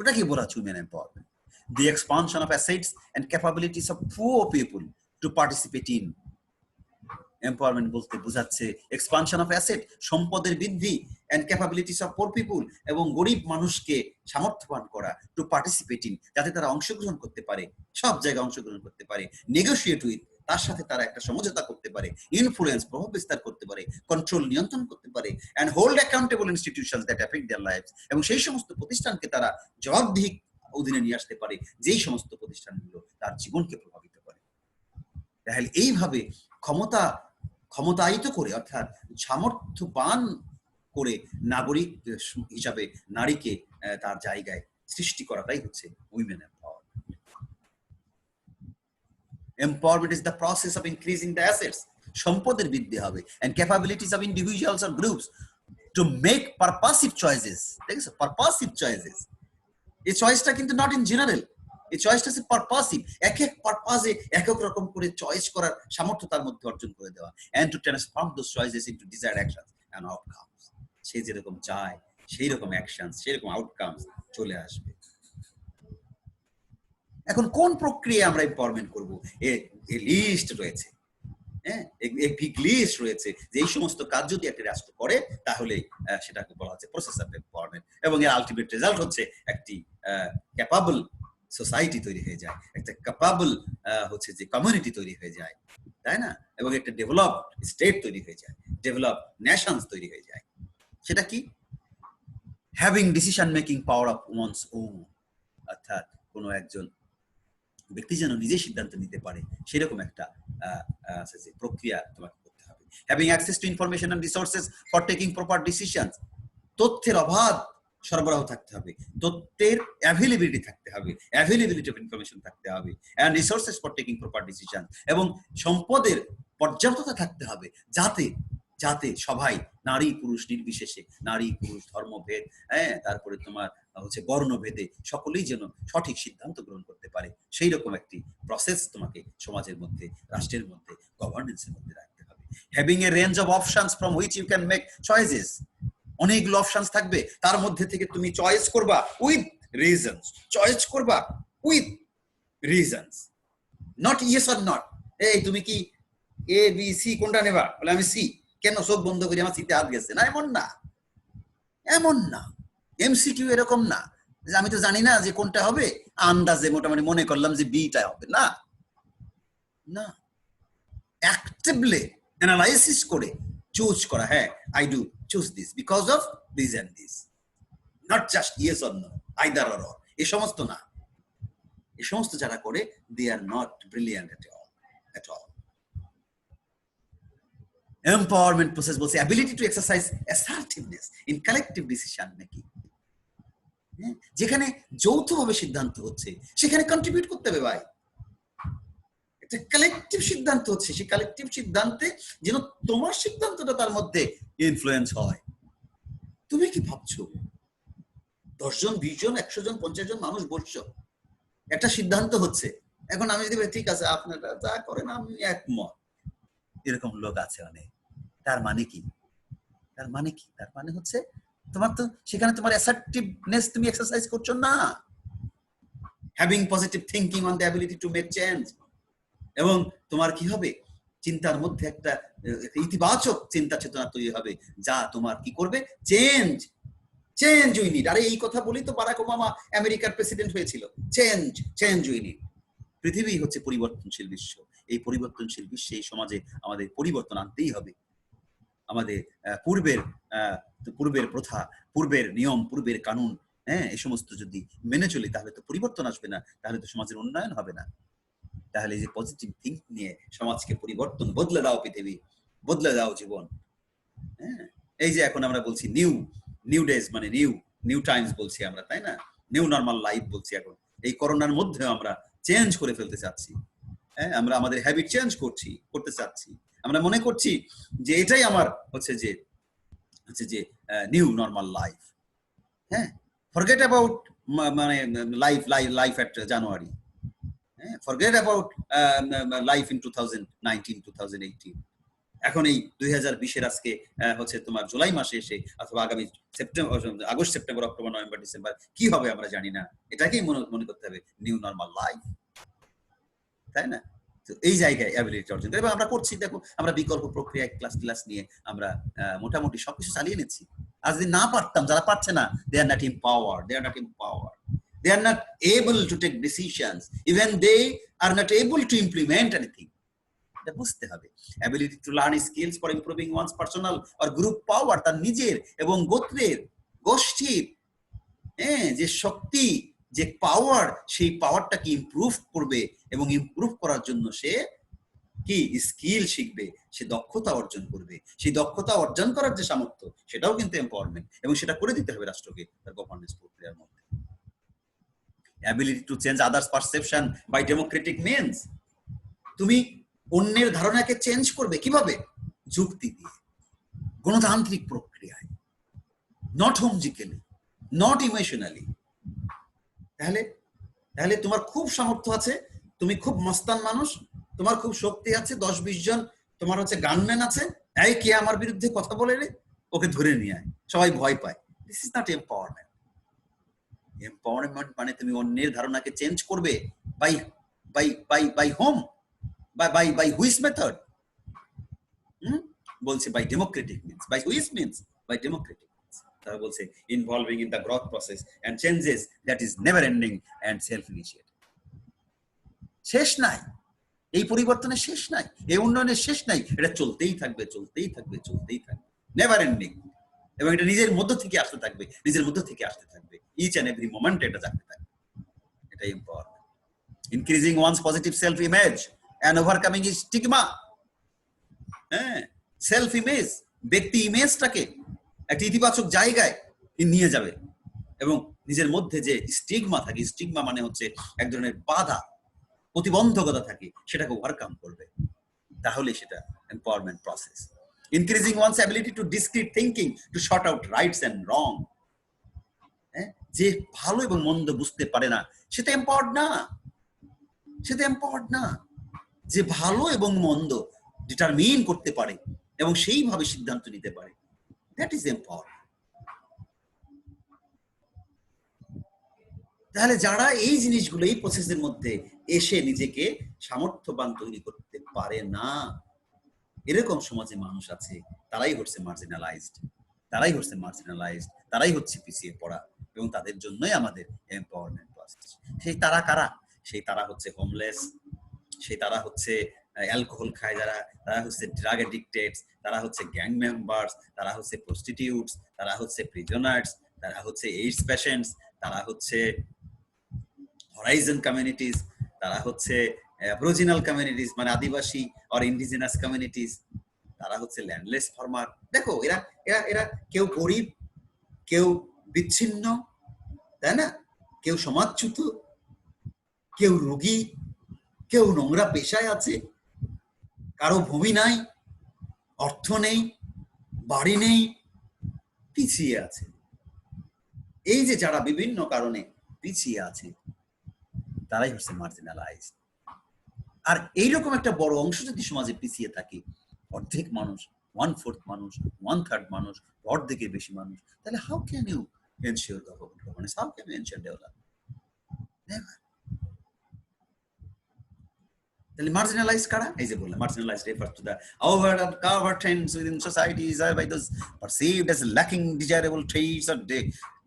Speaker 1: ওটা কি বলা women empowerment? The expansion of assets and capabilities of poor people to participate in. Empowerment বলতে বোঝাচ্ছে এক্সপানশন অফ অ্যাসেট, সম্পদের বৃদ্ধি, এন্ড ক্যাপাবিলিটিস অফ পোর পিপুল, এবং গরিব মানুষকে সামর্থ্যবান করা, টু পার্টিসিপেট ইন, যাতে তারা অংশগ্রহণ করতে পারে, সব জায়গায় অংশগ্রহণ করতে পারে, নেগোশিয়েট উইথ, তার সাথে তারা একটা সমঝোতা করতে পারে, ইনফ্লুয়েন্স, প্রভাব বিস্তার করতে পারে, কন্ট্রোল, নিয়ন্ত্রণ করতে পারে, and hold accountable institutions that affect their lives, এবং সেই সমস্ত প্রতিষ্ঠানকে তারা জবাবদিহি অধীনে নিয়ে আসতে পারে যেই সমস্ত প্রতিষ্ঠানগুলো তার জীবনকে প্রভাবিত করে। তাহলে এইভাবে ক্ষমতায়িত করে, অর্থাৎ সামর্থ্যবান করে নাগরিক হিসাবে নারীকে তার জায়গায় সৃষ্টি করাটাই হচ্ছে women empowerment. Empowerment is the process of increasing the assets, সম্পদের বৃদ্ধি হবে, and capabilities of individuals or groups to make purposive choices. ঠিক আছে, পারপাসিভ চয়েসেস, এই চয়েসটা কিন্তু নট ইন জেনারেল, এই চয়েসটা হচ্ছে পারপাসিভ, এক এক পারপাসে এক এক রকম করে চয়েস করার সামর্থ্য তার মধ্যে অর্জন করে দেওয়া, and to transform those choices into desired actions and outcomes. সে যেরকম চায় সেই রকম অ্যাকশনস, সেই রকম আউটকামস চলে আসবে। এখন কোন প্রক্রিয়া আমরা এম্পাওয়ারমেন্ট করব? এ লিস্ট রয়েছে, হ্যাঁ, এক বিগ লিস্ট রয়েছে যে এই সমস্ত কাজ যদি একটা রাষ্ট্র করে তাহলে সেটাকে বলা হচ্ছে প্রসেস অফ এম্পাওয়ারমেন্ট, এবং এর আলটিমেট রেজাল্ট হচ্ছে একটি ক্যাপাবল সোসাইটি তৈরি হয়ে যায়, একটা ক্যাপাবল হচ্ছে যে কমিউনিটি তৈরি হয়ে যায়, তাই না, এবং একটা ডেভেলপড স্টেট তৈরি হয়ে যায়, ডেভেলপ নেশনস তৈরি হয়ে যায়। সেটা কি? Having decision making power of one's own, অর্থাৎ কোনো একজন ব্যক্তি যেন নিজে সিদ্ধান্ত নিতে পারে সেরকম একটা প্রক্রিয়া তোমাকে করতে হবে। Having access to information and resources for taking proper decisions, তথ্যের অবাধ সরবরাহ থাকতে হবে, তথ্যের অ্যাভেলেবিলিটি থাকতে হবে, অ্যাভেলেবিলিটি অফ ইনফরমেশন থাকতে হবে, and resources for taking proper decision, এবং সম্পদের পর্যাপ্ততা থাকতে হবে যাতে যাতে সবাই, নারী পুরুষ নির্বিশেষে, নারী পুরুষ ধর্মভেদ, হ্যাঁ, তারপরে তোমার হচ্ছে বর্ণভেদে সকলেই যেন সঠিক সিদ্ধান্ত গ্রহণ করতে পারে, সেই রকম একটি প্রসেস তোমাকে সমাজের মধ্যে, রাষ্ট্রের মধ্যে, গভর্নেন্সের মধ্যে রাখতে হবে। Having a range of options from which you can make choices, অনেকগুলো অপশনস থাকবে, তার মধ্যে থেকে তুমি চয়েস করবা উইথ রিজনস, চয়েস করবা with reasons, not yes or not. এই তুমি কি এ বি সি কোনটা নেবা? বলে আমি সি। কেন? চোখ বন্ধ করি, আমার সিতে হাত গেছে না, এমন না, এমন না। এমসিকিউ এরকম না যে আমি তো জানি না যে কোনটা হবে, আন্দাজে মোটামুটি মনে করলাম যে বিটা হবে, না না, অ্যাক্টিভলি অ্যানালাইসিস করে চুজ করা, হ্যাঁ, I do choose this because of this and this, not just yes or no, either or or, এই সমস্ত না। এই সমস্ত যারা করে, they are not brilliant at all. Empowerment process বলছে ability to exercise assertiveness in collective decision making, যেখানে যৌথভাবে সিদ্ধান্ত হচ্ছে সেখানে কন্ট্রিবিউট করতে হবে ভাই, একটা কালেকটিভ সিদ্ধান্ত হচ্ছে, সেই কালেকটিভ সিদ্ধান্তে যেন তোমার সিদ্ধান্তটা তার মধ্যে ইনফ্লুয়েন্স হয়। তুমি কি ভাবছো 10 জন 20 জন 100 জন 50 জন মানুষ বসছো, একটা সিদ্ধান্ত হচ্ছে, এখন আমি যদি ঠিক আছে আপনারা যা করেন আমি একমত, এরকম লোক আছে অনেক, তার মানে কি? তার মানে কি? তার মানে হচ্ছে তোমার তো সেখানে তোমার অ্যাসার্টিভনেস তুমি এক্সারসাইজ করছো না। Having positive thinking on the ability to make change, এবং তোমার কি হবে, চিন্তার মধ্যে একটা ইতিবাচক চিন্তা চেতনা তৈরি হবে যা তোমার কি করবে, চেঞ্জ উই নিড। আরে এই কথা বলি তো বারাক ওবামা আমেরিকার প্রেসিডেন্ট হয়েছিল, চেঞ্জ উই নিড। পৃথিবী হচ্ছে পরিবর্তনশীল বিশ্ব, এই পরিবর্তনশীল বিশ্বে এই সমাজে আমাদের পরিবর্তন আনতেই হবে। আমাদের পূর্বের প্রথা, পূর্বের নিয়ম, পূর্বের কানুন, হ্যাঁ, এই সমস্ত যদি মেনে চলি তাহলে তো পরিবর্তন আসবে না, তাহলে তো সমাজের উন্নয়ন হবে না। তাহলে যে পজিটিভ থিঙ্ক নিয়ে সমাজকে পরিবর্তন, বদলে দাও পৃথিবী, বদলে দাও জীবন, হ্যাঁ। এই যে এখন আমরা বলছি নিউ ডেজ, মানে নিউ টাইমস বলছি আমরা, তাই না, নিউ নর্মাল লাইফ বলছি। এখন এই করোনার মধ্যে আমরা চেঞ্জ করে ফেলতে চাচ্ছি, হ্যাঁ, আমরা আমাদের হ্যাবিট চেঞ্জ করতে চাচ্ছি, আমরা মনে করছি যে এটাই আমার হচ্ছে যে নিউ নর্মাল লাইফ, হ্যাঁ। ফরগেট অ্যাবাউট মানে life at January, forget about life in 2019 2018। এখন এই 2020-এর আজকে হচ্ছে তোমার জুলাই মাসে এসে অথবা আগামী September, August, September, October, November, December কি হবে আমরা জানি না। এটাকেই মনে করতে হবে নিউ নর্মাল লাইফ, তাই না? তো এই জায়গায় অ্যাবিলিটি অর্জন করে, এবং আমরা করছি। দেখো, আমরা বিকল্প প্রক্রিয়া ক্লাস নিয়ে আমরা মোটামুটি সবকিছু চালিয়ে নিচ্ছি। আর যদি না পারতাম, যারা পারছে না, they are not empowered, they are not able to take decisions, even they are not able to implement anything. এটা বুঝতে হবে। Ability to learn skills for improving one's personal or group power, তার নিজের এবং গোত্রের, গোষ্ঠীর যে শক্তি, যে পাওয়ার, সেই পাওয়ারটাকে ইমপ্রুভ করবে, এবং ইমপ্রুভ করার জন্য সে কি স্কিল শিখবে, সে দক্ষতা অর্জন করবে। সেই দক্ষতা অর্জন করার যে সামর্থ্য, সেটাও কিন্তু এম্পাওয়ারমেন্ট, এবং সেটা করে দিতে হবে রাষ্ট্রকে তার গভর্নেন্স প্রক্রিয়ার মধ্যে। Ability to change others perception by democratic means, তুমি অন্যের ধারণাকে চেঞ্জ করবে কিভাবে? যুক্তি দিয়ে, গণতান্ত্রিক প্রক্রিয়ায়, নট হোমজিক্যালি, নট ইমোশনালি। তাহলে তোমার খুব সামর্থ্য আছে, তুমি খুব মস্তান মানুষ, তোমার খুব শক্তি আছে, 10-20 জন তোমার হচ্ছে গানম্যান আছে, এই কে আমার বিরুদ্ধে কথা বলে রে, ওকে ধরে নিয়ে আয়, সবাই ভয় পায়। This is not empowerment. Empowerment মানে তুমি অন্যের ধারণাকে চেঞ্জ করবে by whom, by which method? বলছে by democratic means. By which means? By democratic means. তারা বলছে involving in the growth process and changes that is never ending and self initiated. শেষ নাই, এই পরিবর্তনের শেষ নাই, এই উন্নয়নের শেষ নাই। এটা চলতেই থাকবে, নেভার এন্ডিং। এবং এটা নিজের মধ্য থেকে আসতে থাকবে, ইচ এন্ড এভরি মোমেন্ট এটা থাকতে থাকবে। এটাই empowerment. Increasing one's positive self image and overcoming stigma. Self image, ব্যক্তি ইমেজটাকে একটা ইতিবাচক জায়গায় নিয়ে যাবে, এবং নিজের মধ্যে যে স্টিগমা থাকে, স্টিগমা মানে হচ্ছে এক ধরনের বাধা, প্রতিবন্ধকতা থাকে, সেটাকে ওভারকাম করবে। তাহলে সেটা empowerment process. Increasing one's ability to discrete thinking to short out rights and wrong. যে ভালো এবং মন্দ বুঝতে পারে না, সেটা এম্পাওয়ার্ড না। যে ভালো এবং মন্দ ডিটারমিন করতে পারে এবং সেইভাবে সিদ্ধান্ত নিতে পারে, দ্যাট ইজ এম্পাওয়ারমেন্ট। তাহলে যারা এই জিনিসগুলো, এই প্রসেসের মধ্যে এসে নিজেকে সামর্থ্যবান তৈরি করতে পারে না, এরকম সমাজে মানুষ আছে, তারাই হচ্ছে মার্জিনালাইজড, তারাই হচ্ছে পিছিয়ে পড়া, এবং তাদের জন্যই আমাদের এম্পাওয়ারমেন্ট প্রসেস। সেই তারা কারা? সেই তারা হচ্ছে হোমলেস, সেই তারা হচ্ছে অ্যালকোহল খায় যারা, তারা হচ্ছে ড্রাগ এডিক্টেড, তারা হচ্ছে গ্যাং মেম্বার্স, তারা হচ্ছে প্রস্টিটিউটস, তারা হচ্ছে প্রিজনার্স, তারা হচ্ছে এইডস পেশেন্টস, তারা হচ্ছে হরাইজন কমিউনিটিস, তারা হচ্ছে অ্যাবরিজিনাল কমিউনিটিস মানে আদিবাসী অর ইন্ডিজিনাস কমিউনিটিস, তারা হচ্ছে ল্যান্ডলেস ফার্মার। দেখো, এরা এরা এরা কেউ গরিব, কেউ বিচ্ছিন্ন, তাই না? কেউ সমাজচ্যুত, কেউ রোগী, কেউ নোংরা পেশায় আছে, কারো ভূমি নাই, অর্থ নেই, বাড়ি নেই, পিছিয়ে আছে। এই যে যারা বিভিন্ন কারণে পিছিয়ে আছে, তারাই হচ্ছে মার্জিনালাইজড। আর এইরকম একটা বড় অংশ যদি সমাজে পিছিয়ে থাকে, অর্ধেক মানুষ, 1/4 মানুষ, 1/3 মানুষ, অর্ধেকের বেশি মানুষ, তাহলে how can you ensure governance? How can you ensure development? Never. তাহলে মার্জিনালাইজড কারা? এই যে বললাম, marginalised refers to the overt trends within societies by those perceived as lacking desirable traits or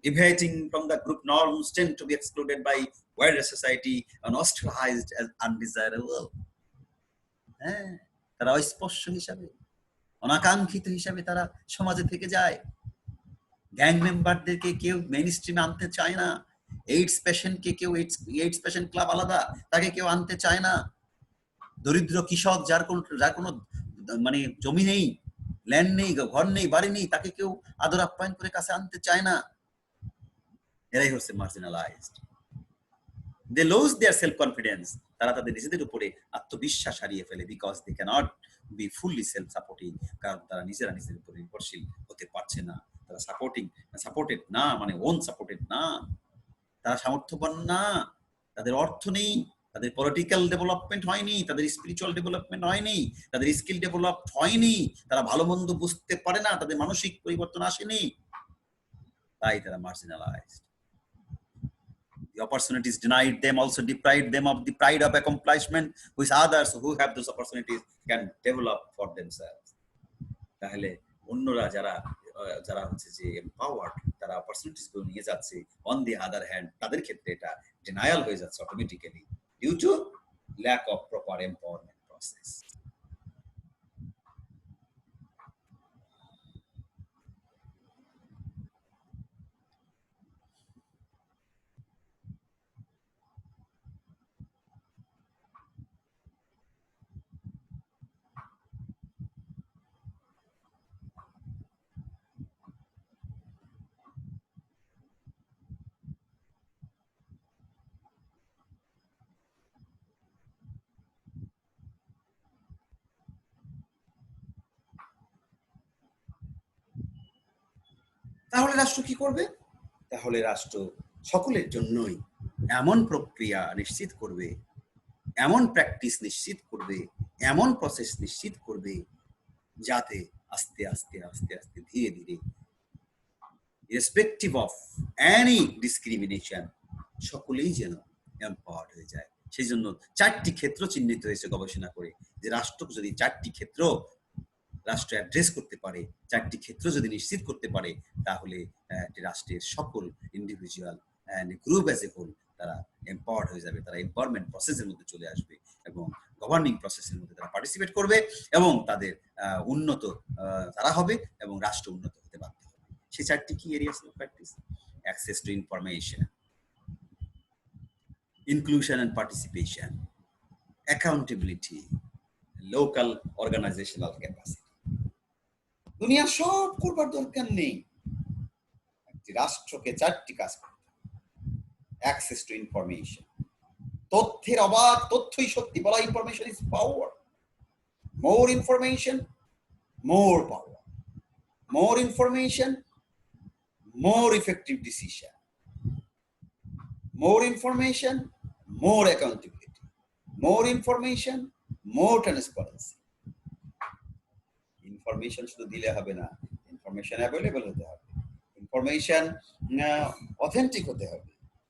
Speaker 1: deviating from the group norms tend to be excluded by wider society and ostracized as undesirable. তারা অস্পর্শ হিসাবে, অনাকাঙ্ক্ষিত হিসাবে তারা সমাজে থেকে যায়। Gang মেম্বারদেরকে কেউ মেইন স্ট্রিমে আনতে চায় না, এইডস পেশেন্টকে কেউ, এইডস পেশেন্ট ক্লাব আলাদা, তাকে কেউ আনতে চায় না। দরিদ্র কৃষক, যার কোনো মানে জমি নেই, ল্যান্ড নেই, ঘর নেই, বাড়ি নেই, তাকে কেউ আদর আপ্যায়ন করে কাছে আনতে চায় না। এরাই হচ্ছে marginalised. They lose their self confidence, তারা তাদের নিজেদের উপরে আত্মবিশ্বাস হারিয়ে ফেলে, because they cannot be fully self supporting, কারণ তারা নিজেরা নিজেদের উপর নির্ভরশীল হতে পারছে না। তারা সাপোর্টেড না, মানে ওন সাপোর্টেড না, তারা সামর্থ্যবান না, তাদের অর্থ নেই, তাদের পলিটিক্যাল ডেভেলপমেন্ট হয়নি, তাদের স্পিরিচুয়াল ডেভেলপমেন্ট হয়নি, তাদের স্কিল ডেভেলপ হয়নি, তারা ভালো মন্দ বুঝতে পারে না, তাদের মানসিক পরিবর্তন আসেনি, তাই তারা marginalised. The opportunities denied them also deprived them of the pride of accomplishment which others who have those opportunities can develop for themselves. তাহলে অন্যরা যারা যারা হচ্ছে যে এম্পাওয়ার্ড, তারা অপরচুনিটিস গুলো নিয়ে যাচ্ছে, অন দি আদার হ্যান্ড তাদের ক্ষেত্রে এটা ডিনায়াল হয়ে যাচ্ছে automatically due to lack of proper empowerment process. তাহলে রাষ্ট্র কি করবে? তাহলে রাষ্ট্র সকলের জন্যই এমন প্রক্রিয়া নিশ্চিত করবে, এমন প্র্যাকটিস নিশ্চিত করবে, এমন প্রসেস নিশ্চিত করবে যাতে আস্তে আস্তে আস্তে আস্তে ধীরে ধীরে রেসপেক্টিভ অফ এনি ডিসক্রিমিনেশন সকলেই যেন এম্পাওয়ার্ড হয়ে যায়। সেই জন্য 4টি ক্ষেত্র চিহ্নিত হয়েছে গবেষণা করে, যে রাষ্ট্র যদি 4টি ক্ষেত্র রাষ্ট্র অ্যাড্রেস করতে পারে, 4টি ক্ষেত্র যদি নিশ্চিত করতে পারে, তাহলে রাষ্ট্রের সকল individual and group as a whole তারা এম্পাওয়ার্ড হয়ে যাবে, তারা এম্পাওয়ারমেন্ট প্রসেসের মধ্যে চলে আসবে এবং গভর্নিং প্রসেসের মধ্যে তারা পার্টিসিপেট করবে এবং তাদের উন্নত তারা হবে এবং রাষ্ট্র উন্নত হতে বাধ্য হবে। সেই 4টি কি areas of practice? Access to information, inclusion and participation, accountability, local organizational capacity. দুনিয়া সব করবার দরকার নেই, রাষ্ট্রকে 4টি কাজ করতে হবে। অ্যাক্সেস টু ইনফরমেশন, তথ্যের অবাধ, তথ্যই শক্তি, বলা information is power. More information, more power. More information, more effective decision. More information, more accountability. More information, more transparency. Information শুধু দিলে হবে না, ইনফরমেশন অ্যাভেলেবল হতে হবে, ইনফরমেশন অথেন্টিক হতে হবে,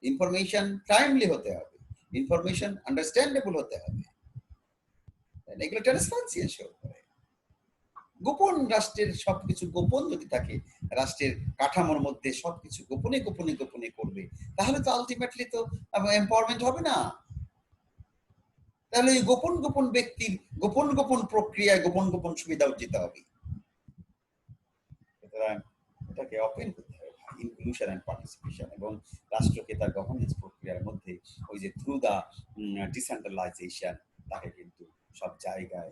Speaker 1: ইনফরমেশন টাইমলি হতে হবে, ইনফরমেশন আন্ডারস্ট্যান্ডেবল হতে হবে। এগুলো ট্রান্সপারেন্সি এসে করে। গোপন রাষ্ট্রের সবকিছু গোপন যদি থাকে, রাষ্ট্রের কাঠামোর মধ্যে সবকিছু গোপনে গোপনে গোপনে করবে, তাহলে তো আলটিমেটলি তো এম্পাওয়ারমেন্ট হবে না। তাহলে এই গোপন গোপন ব্যক্তির গোপন গোপন প্রক্রিয়ায় গোপন গোপন সুবিধা অর্জিত হবে। সুতরাং এটাকে ওপেন করতে হবে, ইনক্লুশন এন্ড পার্টিসিপেশন, এবং রাষ্ট্রকে তার গভর্নেন্স প্রক্রিয়ার মধ্যে ওই যে থ্রু দা ডিসেন্ট্রালাইজেশন, তাকে কিন্তু সব জায়গায়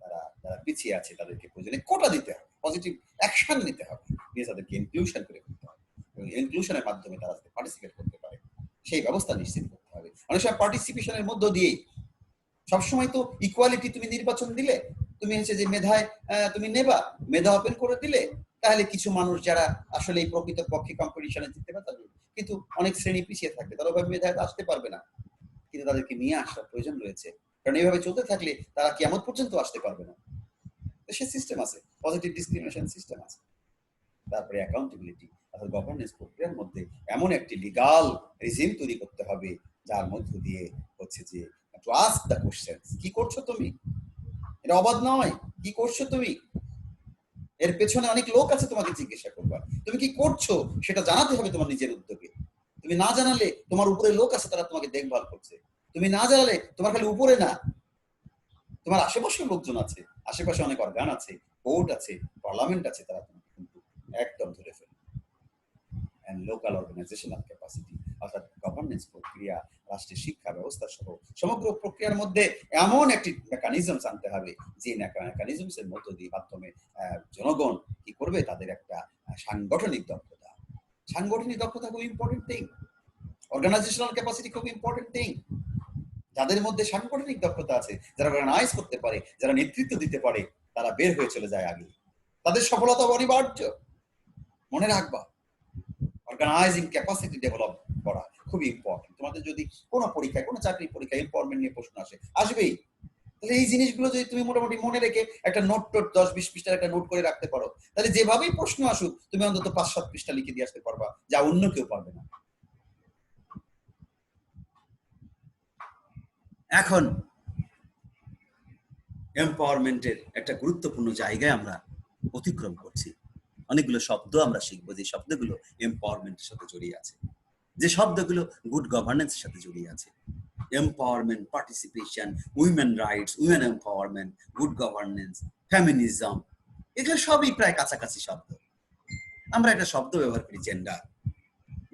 Speaker 1: যারা পিছিয়ে আছে তাদেরকে প্রয়োজনে কোটা দিতে হবে, পজিটিভ অ্যাকশন নিতে হবে, দিয়ে তাদেরকে ইনক্লুশন করে করতে হবে এবং ইনক্লুশনের মাধ্যমে তারা যাতে পার্টিসিপেট করতে পারে সেই ব্যবস্থা নিশ্চিত করতে হবে। অনেক সময় পার্টিসিপেশনের মধ্য দিয়ে, সবসময় তো ইকুয়ালিটি, তুমি নির্বাচন দিলে, তুমি হচ্ছে যে মেধায় তুমি নেবা, মেধা ওপেন করে দিলে, তাহলে কিছু মানুষ যারা আসলে এই প্রকৃত পক্ষে কম্পিটিশনে জিততে পারবে, কিন্তু অনেক শ্রেণী পিছিয়ে থাকবে, তারা ওইভাবে মেধায় আসতে পারবে না, কিন্তু তাদেরকে নিয়ে আসার প্রয়োজন রয়েছে, কারণ এইভাবে চলতে থাকলে তারা কিয়ামত পর্যন্ত আসতে পারবে না। সে সিস্টেম আছে, পজিটিভ ডিসক্রিমিনেশন সিস্টেম আছে। তারপরে অ্যাকাউন্টেবিলিটি, অর্থাৎ গভর্নেন্স প্রক্রিয়ার মধ্যে এমন একটি লিগাল রিজিম তৈরি করতে হবে যার মধ্য দিয়ে হচ্ছে যে টু আস্ক দ্য কোশ্চেনস, কি করছো তুমি, এটা অবাধ নয়, কি করছো তুমি, এর পেছনে অনেক লোক আছে তোমাকে জিজ্ঞাসা করবার, তুমি কি করছো সেটা জানাতে হবে তোমার নিজের উদ্যোগে। তুমি না জানালে তোমার উপরে লোক আছে, তারা তোমাকে দেখভাল করছে, তুমি না জানালে তোমার খালি উপরে না, তোমার আশেপাশে লোকজন আছে, আশেপাশে অনেক অর্গান আছে, কোর্ট আছে, পার্লামেন্ট আছে, তারা তোমাকে কিন্তু একদম ধরে ফেলবে। এন্ড লোকাল অর্গানাইজেশনাল ক্যাপাসিটি, অর্থাৎ গভর্নেন্স প্রক্রিয়া, রাষ্ট্রের শিক্ষা ব্যবস্থা সহ সমগ্র প্রক্রিয়ার মধ্যে এমন একটি মেকানিজমস আনতে হবে যে মেকানিজমস এর মধ্য দিয়ে মাধ্যমে জনগণ কি করবে, তাদের একটা সাংগঠনিক দক্ষতা, সাংগঠনিক দক্ষতা খুব ইম্পর্টেন্ট থিং, অর্গানাইজেশনাল ক্যাপাসিটি খুব ইম্পর্টেন্ট থিং। যাদের মধ্যে সাংগঠনিক দক্ষতা আছে, যারা অর্গানাইজ করতে পারে, যারা নেতৃত্ব দিতে পারে, তারা বের হয়ে চলে যায় আগে, তাদের সফলতা অনিবার্য। মনে রাখবা, অর্গানাইজিং ক্যাপাসিটি ডেভেলপ করা খুবই ইম্পর্টেন্ট। তোমাদের যদি কোনো পরীক্ষায়, কোনো চাকরি পরীক্ষায় এম্পাওয়ারমেন্ট নিয়ে প্রশ্ন আসবেই। তাহলে এই জিনিসগুলো যদি তুমি মোটামুটি মনে রেখে একটা নোট 10-20 পৃষ্ঠার একটা নোট করে রাখতে পারো, তাহলে যেভাবেই প্রশ্ন আসুক তুমি অন্তত 5-7 পৃষ্ঠা লিখে দিয়ে আসতে পারবা, যা অন্য কেউ পারবে না। এখন এম্পাওয়ারমেন্টের একটা গুরুত্বপূর্ণ জায়গায় আমরা অতিক্রম করছি। অনেকগুলো শব্দ আমরা শিখবো, যে শব্দগুলো এম্পাওয়ারমেন্টের সাথে জড়িয়ে আছে, যে শব্দগুলো গুড গভর্নেন্সের সাথে জড়িয়ে আছে। Empowerment, participation, women rights, women empowerment, good governance, feminism, এগুলো সবই প্রায় কাছাকাছি শব্দ। আমরা একটা শব্দ ব্যবহার করি, জেন্ডার।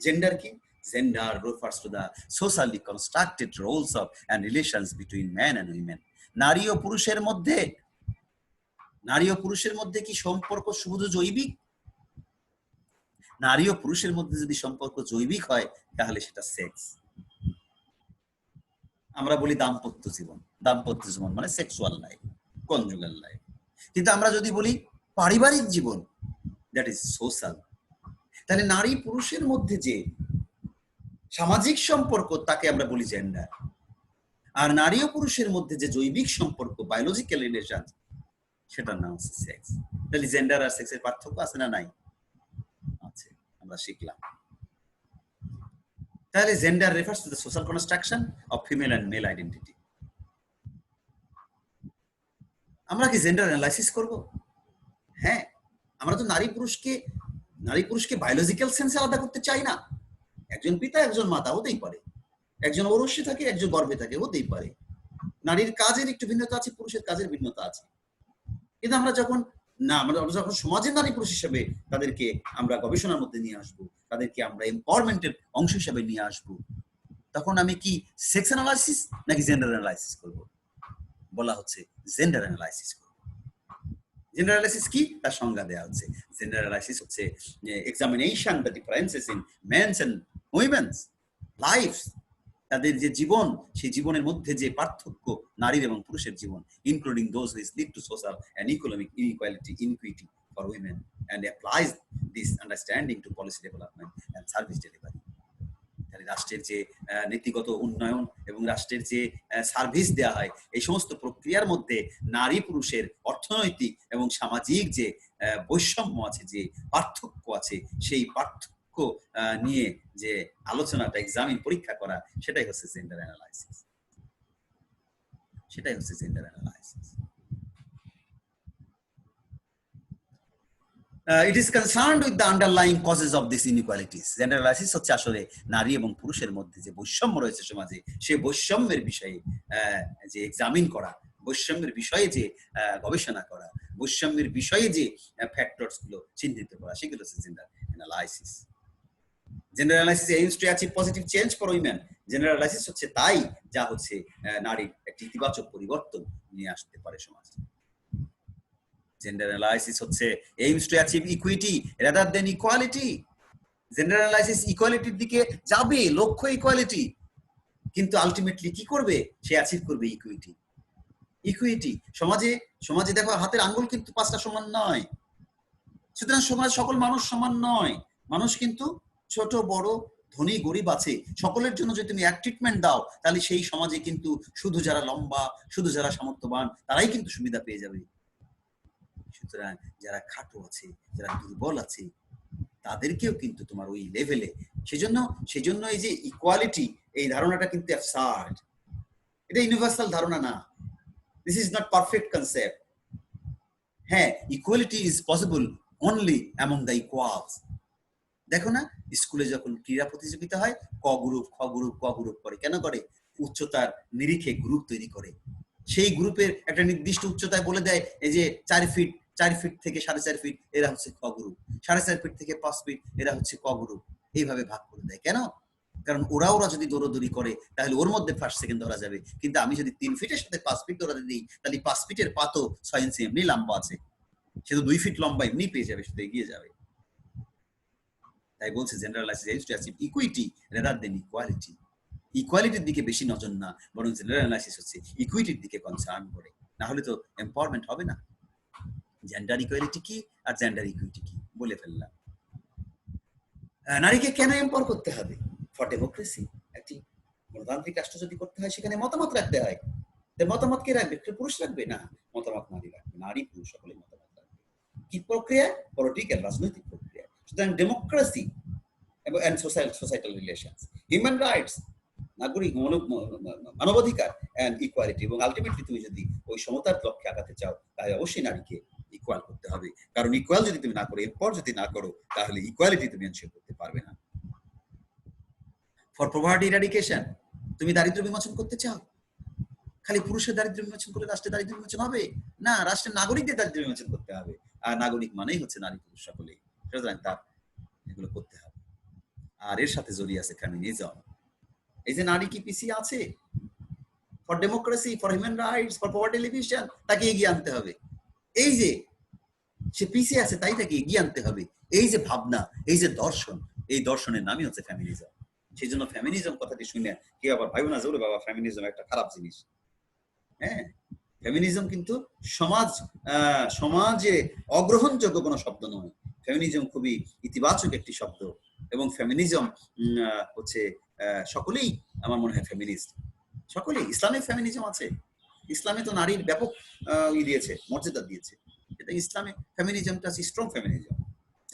Speaker 1: জেন্ডার কি? Gender refers to the socially constructed roles of and relations between men and women. নারী ও পুরুষের মধ্যে কি সম্পর্ক শুধু জৈবিক? নারী ও পুরুষের মধ্যে যদি সম্পর্ক জৈবিক হয় তাহলে সেটা সেক্স। আমরা বলি দাম্পত্য জীবন মানে সেক্সুয়াল লাইফ, কনজুগাল লাইফ। কিন্তু আমরা যদি বলি পারিবারিক জীবন, দ্যাট ইজ সোশ্যাল। তাহলে নারী পুরুষের মধ্যে যে সামাজিক সম্পর্ক তাকে আমরা বলি জেন্ডার, আর নারী ও পুরুষের মধ্যে যে জৈবিক সম্পর্ক, বায়োলজিক্যাল রিলেশন, সেটার নাম হচ্ছে সেক্স। তাহলে জেন্ডার আর সেক্সের পার্থক্য আছে না নাই? আছে, আমরা শিখলাম। তাহলে gender refers to the social construction of female and male identity. আমরা কি জেন্ডার অ্যানালাইসিস করব? হ্যাঁ, আমরা তো নারী পুরুষকে বায়োলজিক্যাল সেন্সে আলাদা করতে চাই না। একজন পিতা একজন মাতা হতেই পারে, একজন ঔরস্যে থাকে একজন গর্ভে থাকে, হতেই পারে। নারীর কাজের একটু ভিন্নতা আছে, পুরুষের কাজের ভিন্নতা আছে। কিন্তু আমরা যখন সমাজের নারী পুরুষ হিসেবে তাদেরকে আমরা গবেষণার মধ্যে নিয়ে আসবো, তাদেরকে আমরা এম্পাওয়ারমেন্টের অংশ হিসেবে নিয়ে আসবো, তখন আমি কি সেক্স অ্যানালাইসিস নাকি জেন্ডার অ্যানালাইসিস করব? বলা হচ্ছে জেন্ডার অ্যানালাইসিস করব। জেন্ডার অ্যানালাইসিস কি? তার সংজ্ঞা দেওয়া হচ্ছে। জেন্ডার অ্যানালাইসিস হচ্ছে examination the differences in men's and women's lives. তাদের যে জীবন, সেই জীবনের মধ্যে যে পার্থক্য নারীর এবং পুরুষের জীবন, including those which lead to social and economic inequity for women, and applies this understanding to policy development and service delivery. তাহলে রাষ্ট্রের যে নীতিগত উন্নয়ন এবং রাষ্ট্রের যে সার্ভিস দেওয়া হয়, এই সমস্ত প্রক্রিয়ার মধ্যে নারী পুরুষের অর্থনৈতিক এবং সামাজিক যে বৈষম্য আছে, যে পার্থক্য আছে, সেই পার্থক্য নিয়ে যে আলোচনাটা, এক্সামিন, পরীক্ষা করা, সেটাই হচ্ছে gender analysis. It is concerned with the underlying causes of these inequalities. Gender analysis হচ্ছে আসলে নারী এবং পুরুষের মধ্যে যে বৈষম্য রয়েছে সমাজে, সেই বৈষম্যের বিষয়ে যে এক্সামিন করা, বৈষম্যের বিষয়ে যে গবেষণা করা, বৈষম্যের বিষয়ে যে ফ্যাক্টরস গুলো চিহ্নিত করা, সেগুলো হচ্ছে gender analysis. Gender analysis aims to achieve positive change for women. Gender analysis হচ্ছে তাই যা হচ্ছে নারীর একটি ইতিবাচক পরিবর্তন নিয়ে আসতে পারে সমাজে। Gender analysis হচ্ছে aims to achieve equity rather than equality. Gender analysis equality দিকে যাবে, লক্ষ্য ইকুয়ালিটি, কিন্তু আলটিমেটলি কি করবে? সে অ্যাচিভ করবে ইকুইটি। সমাজে দেখো, হাতের আঙ্গুল কিন্তু 5টা সমান নয়। সুতরাং সমাজ সকল মানুষ সমান নয়। মানুষ কিন্তু ছোট বড়, ধনী গরিব আছে। সকলের জন্য যদি তুমি এক ট্রিটমেন্ট দাও, তাহলে সেই সমাজে কিন্তু শুধু যারা লম্বা, শুধু যারা সামর্থ্যবান, তারাই কিন্তু সুবিধা পেয়ে যাবে। সুতরাং যারা খাটো আছে, যারা দুর্বল আছে, তাদেরকেও কিন্তু তোমার ওই লেভেলে। সেজন্য এই যে ইকুয়ালিটি, এই ধারণাটা কিন্তু অ্যাবসার্ড। এটা ইউনিভার্সাল ধারণা না। This is not perfect concept. হ্যাঁ, equality is possible only among the equals. দেখো না, স্কুলে যখন ক্রীড়া প্রতিযোগিতা হয়, ক গ্রুপ করে। কেন করে? উচ্চতার নিরিখে গ্রুপ তৈরি করে। সেই গ্রুপের একটা নির্দিষ্ট উচ্চতায় বলে দেয়, এই যে 4 ফিট থেকে 4.5 ফিট এরা হচ্ছে ক গ্রুপ, 4.5 ফিট থেকে 5 ফিট এরা হচ্ছে ক গ্রুপ। এইভাবে ভাগ করে দেয়। কেন? কারণ ওরা যদি দৌড়াদৌড়ি করে, তাহলে ওর মধ্যে ফার্স্ট সেকেন্ড ধরা যাবে। কিন্তু আমি যদি 3 ফিটের সাথে 5 ফিট দৌড়াতে দিই, তাহলে 5 ফিটের পা তো 6 ইঞ্চি এমনি লম্বা আছে, সে তো 2 ফিট লম্বা এমনি পেয়ে যাবে, সেটা এগিয়ে যাবে। তাই বলছে gender analysis aims to achieve equity rather than equality. ইকুয়ালিটির দিকে বেশি নজর না, বরং জেন্ডার অ্যানালাইসিস হচ্ছে ইকুইটির দিকে কনসার্ন করে। না হলে তো এম্পাওয়ারমেন্ট হবে না। জেন্ডার ইকুয়ালিটি কি আর জেন্ডার ইকুইটি কি বলে ফেললাম। নারীকে কেন এম্পাওয়ার করতে হবে? For democracy. একটি গণতান্ত্রিক রাষ্ট্র যদি করতে হয় সেখানে মতামত রাখতে হয়। মতামত কে রাখবে? পুরুষ রাখবে না, মতামত নারী রাখবে। নারী পুরুষ সকলেই মতামত রাখবে। কি প্রক্রিয়া? পলিটিক্যাল, রাজনৈতিক প্রক্রিয়া। সুতরাং ডেমোক্রেসি এবং সোসাইটাল রিলেশনস, হিউম্যান রাইটস, নাগরিক মানবাধিকার অ্যান্ড ইকুয়ালিটি, এবং আলটিমেটলি তুমি যদি ওই সমতার লক্ষ্যে আগাতে চাও তাহলে অবশ্যই নারীকে ইকুয়াল করতে হবে। কারণ ইকুয়াল যদি তুমি না করো, এরপর যদি না করো, তাহলে ইকুয়ালিটি তুমি এনশিওর করতে পারবে না। ফর পভার্টি ইরাডিকেশন, তুমি দারিদ্র্য বিমোচন করতে চাও, খালি পুরুষের দারিদ্র্য বিমোচন করে রাষ্ট্রের দারিদ্র্য বিমোচন হবে না, রাষ্ট্রের নাগরিকদের দারিদ্র্য বিমোচন করতে হবে। আর নাগরিক মানেই হচ্ছে নারী পুরুষ সকলেই, সুতরাং তার এগুলো করতে হবে। আর এর সাথে জড়িয়ে আছে ফেমিনিজম। এই যে নারী কি পিছিয়ে আছে, for democracy, for human rights, for poverty elevation, তাকে এগিয়ে আনতে হবে। এই যে সে পিছিয়ে আছে তাই তাকে এগিয়ে আনতে হবে। এই যে ভাবনা, এই যে দর্শন, এই দর্শনের নামই হচ্ছে ফেমিনিজম। সেই জন্য ফেমিনিজম কথাটি শুনে কেউ আবার ভাইব না জোরে বাবা ফেমিনিজম একটা খারাপ জিনিস। হ্যাঁ, ফেমিনিজম কিন্তু সমাজে অগ্রহণযোগ্য কোনো শব্দ নয়। ফেমিনিজম খুবই ইতিবাচক একটি শব্দ, এবং ফেমিনিজম হচ্ছে সকলেই আমার মনে হয় ফেমিনিস্ট, সকলেই। ইসলামিক ফেমিনিজম আছে, ইসলামে তো নারীর ব্যাপক দিয়েছে, মর্যাদা দিয়েছে। এটা ইসলামিক ফেমিনিজমটা স্ট্রং ফেমিনিজম।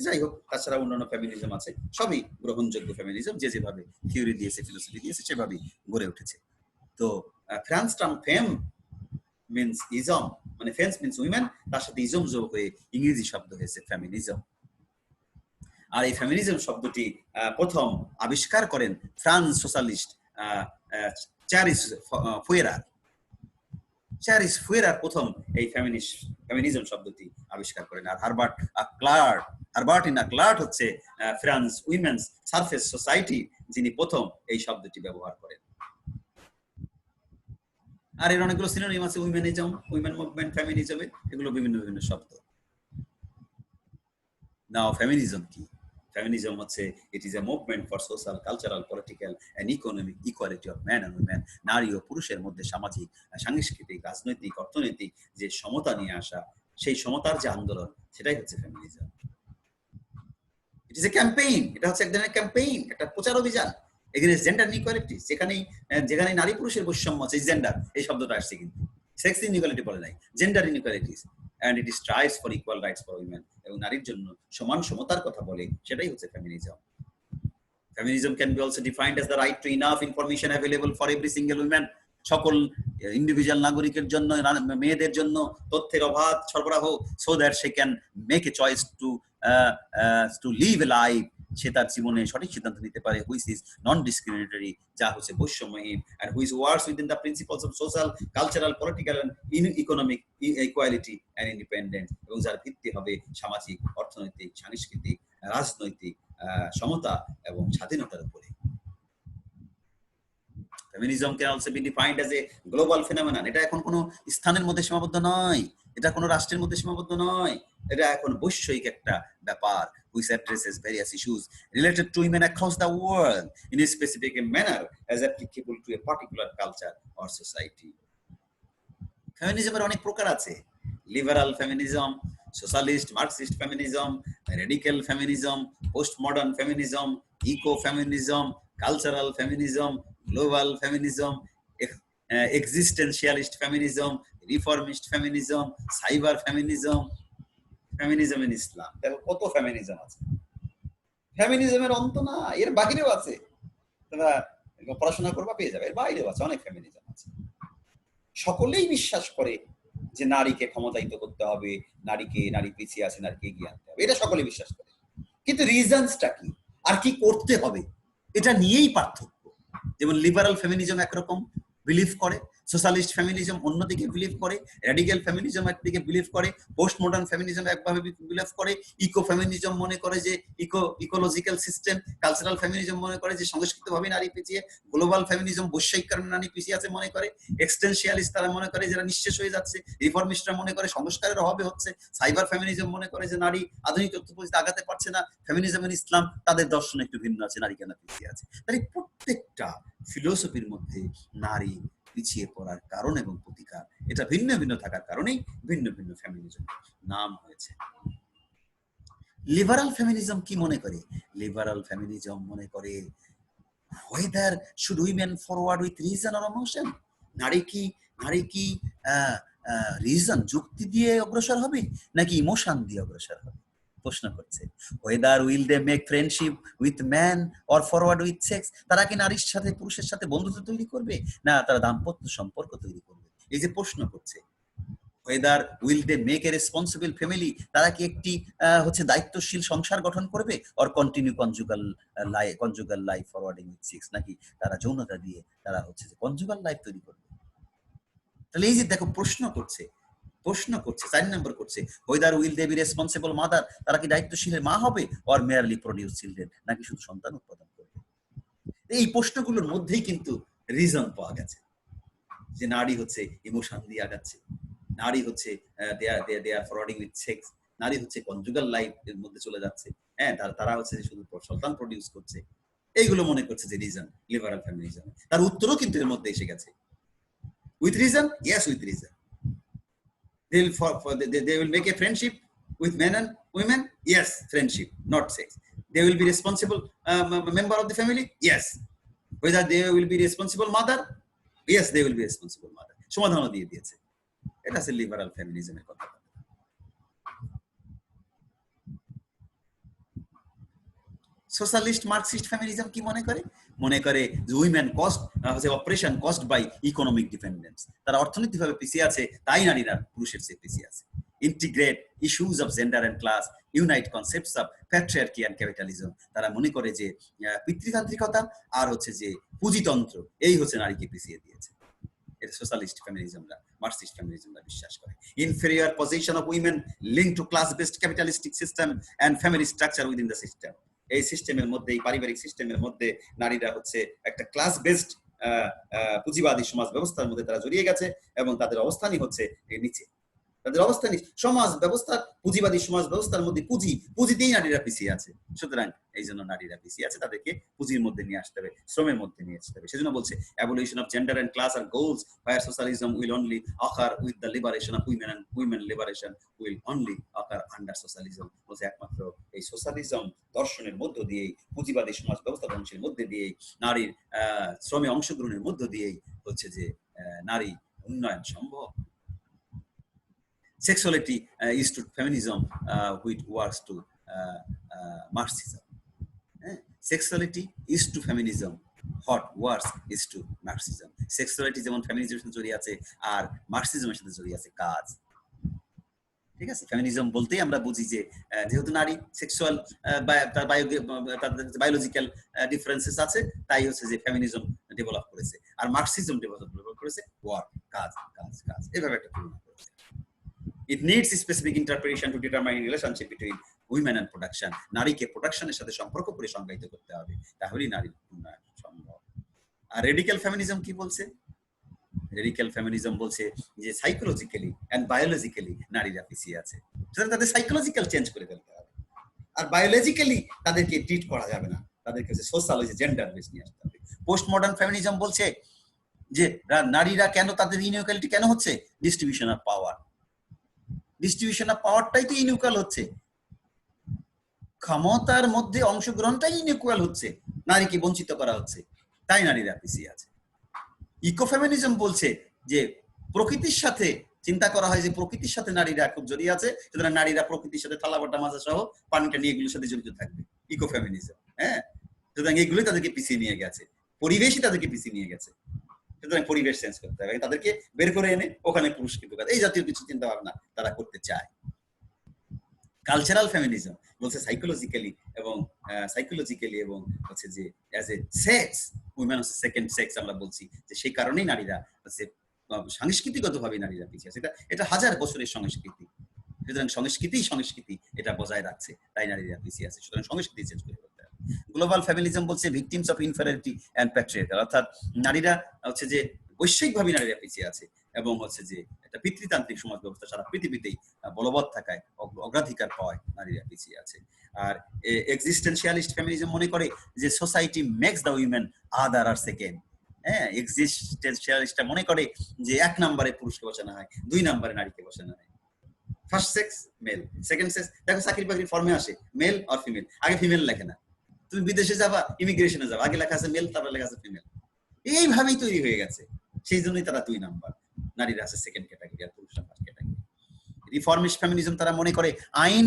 Speaker 1: যাই হোক, তাছাড়া অন্যান্য ফেমিনিজম আছে, সবই গ্রহণযোগ্য ফেমিনিজম, যে যেভাবে থিওরি দিয়েছে, ফিলোসফি দিয়েছে, সেভাবেই গড়ে উঠেছে। তো ফ্রান্স টার্ম ফেম মিন্স ইজম, মানে ফেন্স মিন্স উইমেন, তার সাথে ইজম যোগ হয়ে ইংরেজি শব্দ হয়েছে ফেমিনিজম। আর এই ফেমিনিজম শব্দটি প্রথম আবিষ্কার করেন ফ্রান্স সোশ্যালিস্ট চ্যারিস ফুয়েরার। চ্যারিস ফুয়েরার প্রথম এই ফেমিনিজম শব্দটি আবিষ্কার করেন। আর হারবার্টিনা ক্লার্ট হচ্ছে ফ্রান্স উইমেন্স সারফেস সোসাইটি যিনি প্রথম এই শব্দটি ব্যবহার করেন। আর এর অনেকগুলো সিনোনিম আছে, উইমেনিজম, উইমেন মুভমেন্ট, ফেমিনিজমে, এগুলো বিভিন্ন বিভিন্ন শব্দ। নাও ফেমিনিজম কি? ফেমিনিজম হচ্ছে it is a movement for social, cultural, political and economic equality of man and women. নারী ও পুরুষের মধ্যে সামাজিক, সাংস্কৃতিক, রাজনৈতিক, অর্থনৈতিক যে সমতা নিয়ে আসা, সেই সমতার যে আন্দোলন, সেটাই হচ্ছে feminism. It is A campaign, এটা হচ্ছে এক ধরনের ক্যাম্পেইন, একটা প্রচার অভিযান এগেইনস্ট জেন্ডার ইনইকুয়ালিটি। যেখানে নারী পুরুষের বৈষম্য আছে, জেন্ডার এই শব্দটা আসছে, কিন্তু সেক্স ইনইকুয়ালিটি বলে নাই, gender inequalities, and it strives for equal rights for women, এবং নারীর জন্য সমান সমতার কথা বলে, সেটাই হচ্ছে feminism. Feminism can be also defined as the right to enough information available for every single woman, সকল ইন্ডিভিজুয়াল নাগরিকের জন্য, মেয়েদের জন্য তথ্যের অবাধ সরবরাহ, so that she can make a choice to live a life, সে তার জীবনে সঠিক সিদ্ধান্ত নিতে পারে, which is non discriminatory, যা হচ্ছে বৈষম্যহীন, and which works within the principles of social, cultural, political and economic equality and independence, এবং যার ভিত্তি হবে সামাজিক, অর্থনৈতিক, সাংস্কৃতিক, রাজনৈতিক সমতা এবং স্বাধীনতার উপরে। Feminism can also be defined as a global phenomenon. এটা এখন কোনো স্থানের মধ্যে সীমাবদ্ধ নয়, এটা কোনো রাষ্ট্রের মধ্যে সীমাবদ্ধ নয়, এটা এখন বৈশ্বিক একটা ব্যাপার, which addresses various issues related to women across the world in a specific manner as applicable to a particular culture or society. ফেমিনিজমের অনেক প্রকার আছে, liberal feminism, socialist Marxist feminism, radical feminism, post modern feminism, eco feminism, cultural feminism, global feminism, existentialist feminism, reformist feminism, cyber feminism, feminism in Islam. দেখো কত feminism আছে, ফেমিনিজমের অন্ত না, এর বাহিরেও আছে, তোমরা পড়াশোনা করবা পেয়ে যাবে, এর বাইরেও আছে, অনেক ফেমিনিজম আছে। সকলেই বিশ্বাস করে যে নারীকে ক্ষমতায়িত করতে হবে, নারী পিছিয়ে আছে, নারীকে এগিয়ে আনতে হবে, এটা সকলে বিশ্বাস করে। কিন্তু রিজনসটা কি আর কি করতে হবে, এটা নিয়েই পার্থক্য। যেমন লিবারাল ফেমিনিজম একরকম বিলিভ করে, সোশ্যালিস্ট ফেমিনিজম অন্যদিকে বিলিভ করে, রেডিক্যাল ফেমিনিজম একদিকে বিলিভ করে, পোস্ট মডার্ন ফেমিনিজম একভাবে বিলিভ করে, ইকো ফেমিনিজম মনে করে যে ইকোলজিক্যাল সিস্টেম, কালচারাল ফেমিনিজম মনে করে যে সংস্কৃতভাবে নারী পিছিয়ে, গ্লোবাল ফেমিনিজম বৈশ্বিক কারণে নারী পিছিয়ে আছে মনে করে, এক্সটেনশিয়ালিস্ট তারা মনে করে যারা নিঃশেষ হয়ে যাচ্ছে, রিফর্মিস্টরা মনে করে সংস্কারের অভাবে হচ্ছে, সাইবার ফেমিনিজম মনে করে যে নারী আধুনিক তথ্য প্রযুক্তি আগাতে পারছে না, ফেমিনিজম এন্ড ইসলাম তাদের দর্শন একটু ভিন্ন আছে, নারী কেন পিছিয়ে আছে। তাই প্রত্যেকটা ফিলোসফির মধ্যে নারী পিছিয়ে পড়ার কারণ এবং প্রতিকার এটা ভিন্ন ভিন্ন থাকার কারণেই ভিন্ন ভিন্ন ফেমিনিজম নাম হয়েছে। লিবারাল ফেমিনিজম কি মনে করে? লিবারাল ফেমিনিজম মনে করে whether should women forward with reason or emotion, নারী কি রিজন যুক্তি দিয়ে অগ্রসর হবে নাকি ইমোশন দিয়ে অগ্রসর হবে প্রশ্ন করছে। whether will they make friendship with man or forward with sex, তারা কি নারীর সাথে পুরুষের সাথে বন্ধুত্ব তৈরি করবে না তারা দাম্পত্য সম্পর্ক তৈরি করবে, এই যে প্রশ্ন করছে। whether will they make a responsible family, তারা কি একটি দায়িত্বশীল সংসার গঠন করবে, or continue conjugal life forwarding with sex, নাকি তারা যৌনতা দিয়ে তারা কনজুগাল লাইফ তৈরি করবে। তাহলে এই যে দেখো প্রশ্ন করছে 4 নম্বর করছে whether will they be responsible mother, তারা কি দায়িত্বশীল মা হবে, or merely produce children, নাকি শুধু সন্তান উৎপাদন করবে। এই প্রশ্নগুলোর মধ্যেই কিন্তু রিজন পাওয়া গেছে যে নারী ইমোশন দিয়ে আগাচ্ছে, নারী দে আর ফরওয়ার্ডিং উইথ সেক্স, নারী কনজুগাল লাইফ এর মধ্যে চলে যাচ্ছে, হ্যাঁ তারা যে শুধু সন্তান প্রডিউস করছে, এইগুলো মনে করছে যে রিজন লিবারাল ফেমিনিজম। তার উত্তরও কিন্তু এর মধ্যে এসে গেছে। With reason, yes with reason. They will make a friendship with men and women, yes, friendship, not sex. They will be responsible member of the family, yes. Whether they will be responsible mother, yes, they will be responsible mother. সমাধানও দিয়ে দিয়েছে। এটা আছে liberal ফেমিনিজমের কথা। Socialist Marxist feminism কি মনে করে? মনে করে যে women operation cost by economic dependence, তারা অর্থনৈতিকভাবে পিছিয়ে আছে, তাই নারীরা পুরুষের চেয়ে পিছিয়ে আছে। Integrate issues of gender and class, unite concepts of patriarchy and capitalism, তারা মনে করে যে পিতৃতান্ত্রিকতা আর যে পুঁজিতন্ত্র এই নারীকে পিছিয়ে দিয়েছে। এটা সোশ্যালিস্ট ফেমিনিজমরা, মার্কসিস্ট ফেমিনিজমরা বিশ্বাস করে। Inferior position of women link to class based capitalistic system and family structure within the system, এই সিস্টেমের মধ্যে, এই পারিবারিক সিস্টেমের মধ্যে নারীরা একটা ক্লাস বেসড পুঁজিবাদী সমাজ ব্যবস্থার মধ্যে তারা জড়িয়ে গেছে এবং তাদের অবস্থানই নিচে, তাদের অবস্থানই সমাজ ব্যবস্থা, পুঁজিবাদী সমাজ ব্যবস্থার মধ্যে পুঁজিতেই নারীরা পিছিয়ে আছে। সুতরাং এই জন্য নারীরা পিছিয়ে আছে, তাদেরকে পুঁজির মধ্যে নিয়ে আসতে হবে, শ্রমের মধ্যে নিয়ে আসতে হবে। সেজন্য বলছে abolition of gender and class are goals where socialism will only occur with the liberation of women, and women liberation will only occur under socialism। বলছে একমাত্র এই সোশ্যালিজম দর্শনের মধ্য দিয়েই, পুঁজিবাদী সমাজ ব্যবস্থা ধ্বংসের মধ্যে দিয়েই, নারীর শ্রমে অংশগ্রহণের মধ্য দিয়েই যে নারী উন্নয়ন সম্ভব। Sexuality is to feminism which works to Marxism. Sexuality is to feminism what works is to Marxism. Sexuality যেমন ফেমিনিজমের সাথে জড়িয়ে আছে আর মার্কসিজমের সাথে জড়িয়ে আছে কাজ। ঠিক আছে, ফেমিনিজম বলতেই আমরা বুঝি যে যেহেতু নারী সেক্সুয়াল তার বায়োলজিক্যাল ডিফারেন্সেস আছে, তাই যে ফেমিনিজম ডেভেলপ করেছে, আর মার্কসিজম ডেভেলপ করেছে ওয়ার্ক, কাজ কাজ কাজ, এভাবে একটা তুলনা করেছে। It needs a specific interpretation to determine the relationship between women and production. নারীকে প্রোডাকশনের সাথে সম্পর্ক করে সংজ্ঞায়িত করতে হবে, তাহলেই নারীর উন্নয়ন সম্ভব। আর রেডিক্যাল ফেমিনিজম কি বলছে? রেডিক্যাল ফেমিনিজম বলছে যে সাইকোলজিক্যালি এন্ড বায়োলজিক্যালি নারীরা পিছিয়ে আছে, সুতরাং তাদের সাইকোলজিক্যাল চেঞ্জ করে ফেলতে হবে, আর বায়োলজিক্যালি তাদেরকে ট্রিট করা যাবে না, তাদেরকে সোশ্যাল জেন্ডার বেস নিয়ে আসতে হবে। পোস্ট মডার্ন ফেমিনিজম বলছে যে নারীরা কেন, তাদের ইনইকুয়ালিটি কেন হচ্ছে? Distribution of power, distribution of পাওয়ারটাই তো ইনইকুয়াল হচ্ছে, ক্ষমতার মধ্যে অংশগ্রহণটাই ইনইকুয়াল হচ্ছে, নারীকে বঞ্চিত করা হচ্ছে, তাই নারীরা পিছিয়ে আছে। ইকোফেমিনিজম বলছে যে প্রকৃতির সাথে চিন্তা করা হয় যে প্রকৃতির সাথে নারীরা খুব জড়িয়ে আছে, সুতরাং নারীরা প্রকৃতির সাথে থালাবাটা মাজা সহ পানিটা নিয়ে এগুলোর সাথে জড়িত থাকবে, ইকোফেমিনিজম। হ্যাঁ, সুতরাং এগুলোই তাদেরকে পিছিয়ে নিয়ে গেছে, পরিবেশই তাদেরকে পিছিয়ে নিয়ে গেছে, সুতরাং পরিবেশ চেঞ্জ করতে হবে, তাদেরকে বের করে এনে ওখানে পুরুষকে ঢোকাতে, এই জাতীয় কিছু চিন্তা ভাবনা তারা করতে চায়। কালচারাল ফেমিনিজম বলছে সাইকোলজিক্যালি এবং যে অ্যাজ এ সেক্স উইমেন হচ্ছে সেকেন্ড সেক্স, আমরা বলছি যে সেই কারণেই নারীরা সাংস্কৃতিগতভাবে নারীরা পিছিয়ে আছে, এটা হাজার বছরের সংস্কৃতি, সুতরাং সংস্কৃতি এটা বজায় রাখছে, তাই নারীরা পিছিয়ে আছে, সুতরাং সংস্কৃতি চেঞ্জ করে করতে হবে। গ্লোবাল ফেমিনিজম বলছে victims of inferiority and patriarchal, অর্থাৎ নারীরা যে বৈশ্বিকভাবে নারীরা পিছিয়ে আছে এবং যে একটা পিতৃতান্ত্রিক সমাজ ব্যবস্থা সারা পৃথিবীতেই বলবৎ থাকায় অগ্রাধিকার পাওয়ায় নারীরা পিছিয়ে আছে। আর এক্সিস্টেন্সিয়ালিস্ট ফেমিনিজম মনে করে যে society makes the women other আর সেকেন্ড। হ্যাঁ, এক্সিস্টেন্সিয়ালিস্টরা মনে করে যে 1 নম্বরে পুরুষকে বসানো হয়, 2 নম্বরে নারীকে বসানো হয়। First sex male, second sex, দেখো চাকরি বাকরি ফর্মে আসে মেল আর ফিমেল, আগে ফিমেল লেখে না। তুমি বিদেশে যাবা, ইমিগ্রেশনে যাবা, আগে লেখা আছে মেল, তারপর লেখা আছে ফিমেল। এইভাবেই তৈরি হয়ে গেছে, সেই জন্যই তারা 2 নাম্বার, নারীরা আছে সেকেন্ড ক্যাটাগরি আর পুরুষরা ফার্স্ট ক্যাটাগরি। রিফর্মিস্ট ফেমিনিজম তারা মনে করে আইন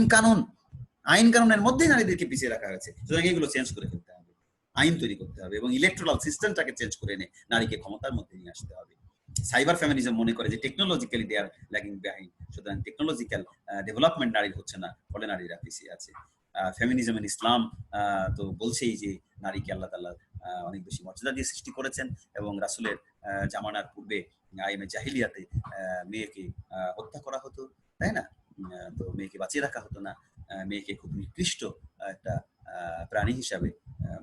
Speaker 1: কানুনের মধ্যেই নারীদেরকে পিছিয়ে রাখা হয়েছে, সুতরাং এগুলো চেঞ্জ করে ফেলতে হবে, আইন তৈরি করতে হবে এবং ইলেকট্রাল সিস্টেমটাকে চেঞ্জ করে এনে নারীকে ক্ষমতার মধ্যে নিয়ে আসতে হবে। সাইবার ফেমিনিজম মনে করে যে টেকনোলজিক্যালি দে আর ল্যাগিং বিহাইন্ড, সুতরাং টেকনোলজিক্যাল ডেভেলপমেন্ট নারীর হচ্ছে না, ফলে নারীরা পিছিয়ে আছে। ফেমিনিজম ইন ইসলাম তো বলছেই যে নারীকে আল্লাহ তাআলা অনেক বেশি মর্যাদা দিয়ে সৃষ্টি করেছেন এবং রাসূলের জামানার পূর্বে আইমে জাহিলিয়াতে মেয়েকে হত্যা করা হতো, তাই না? তো মেয়েকে বাঁচিয়ে রাখা হতো না, মেয়েকে খুব নিকৃষ্ট একটা প্রাণী হিসাবে,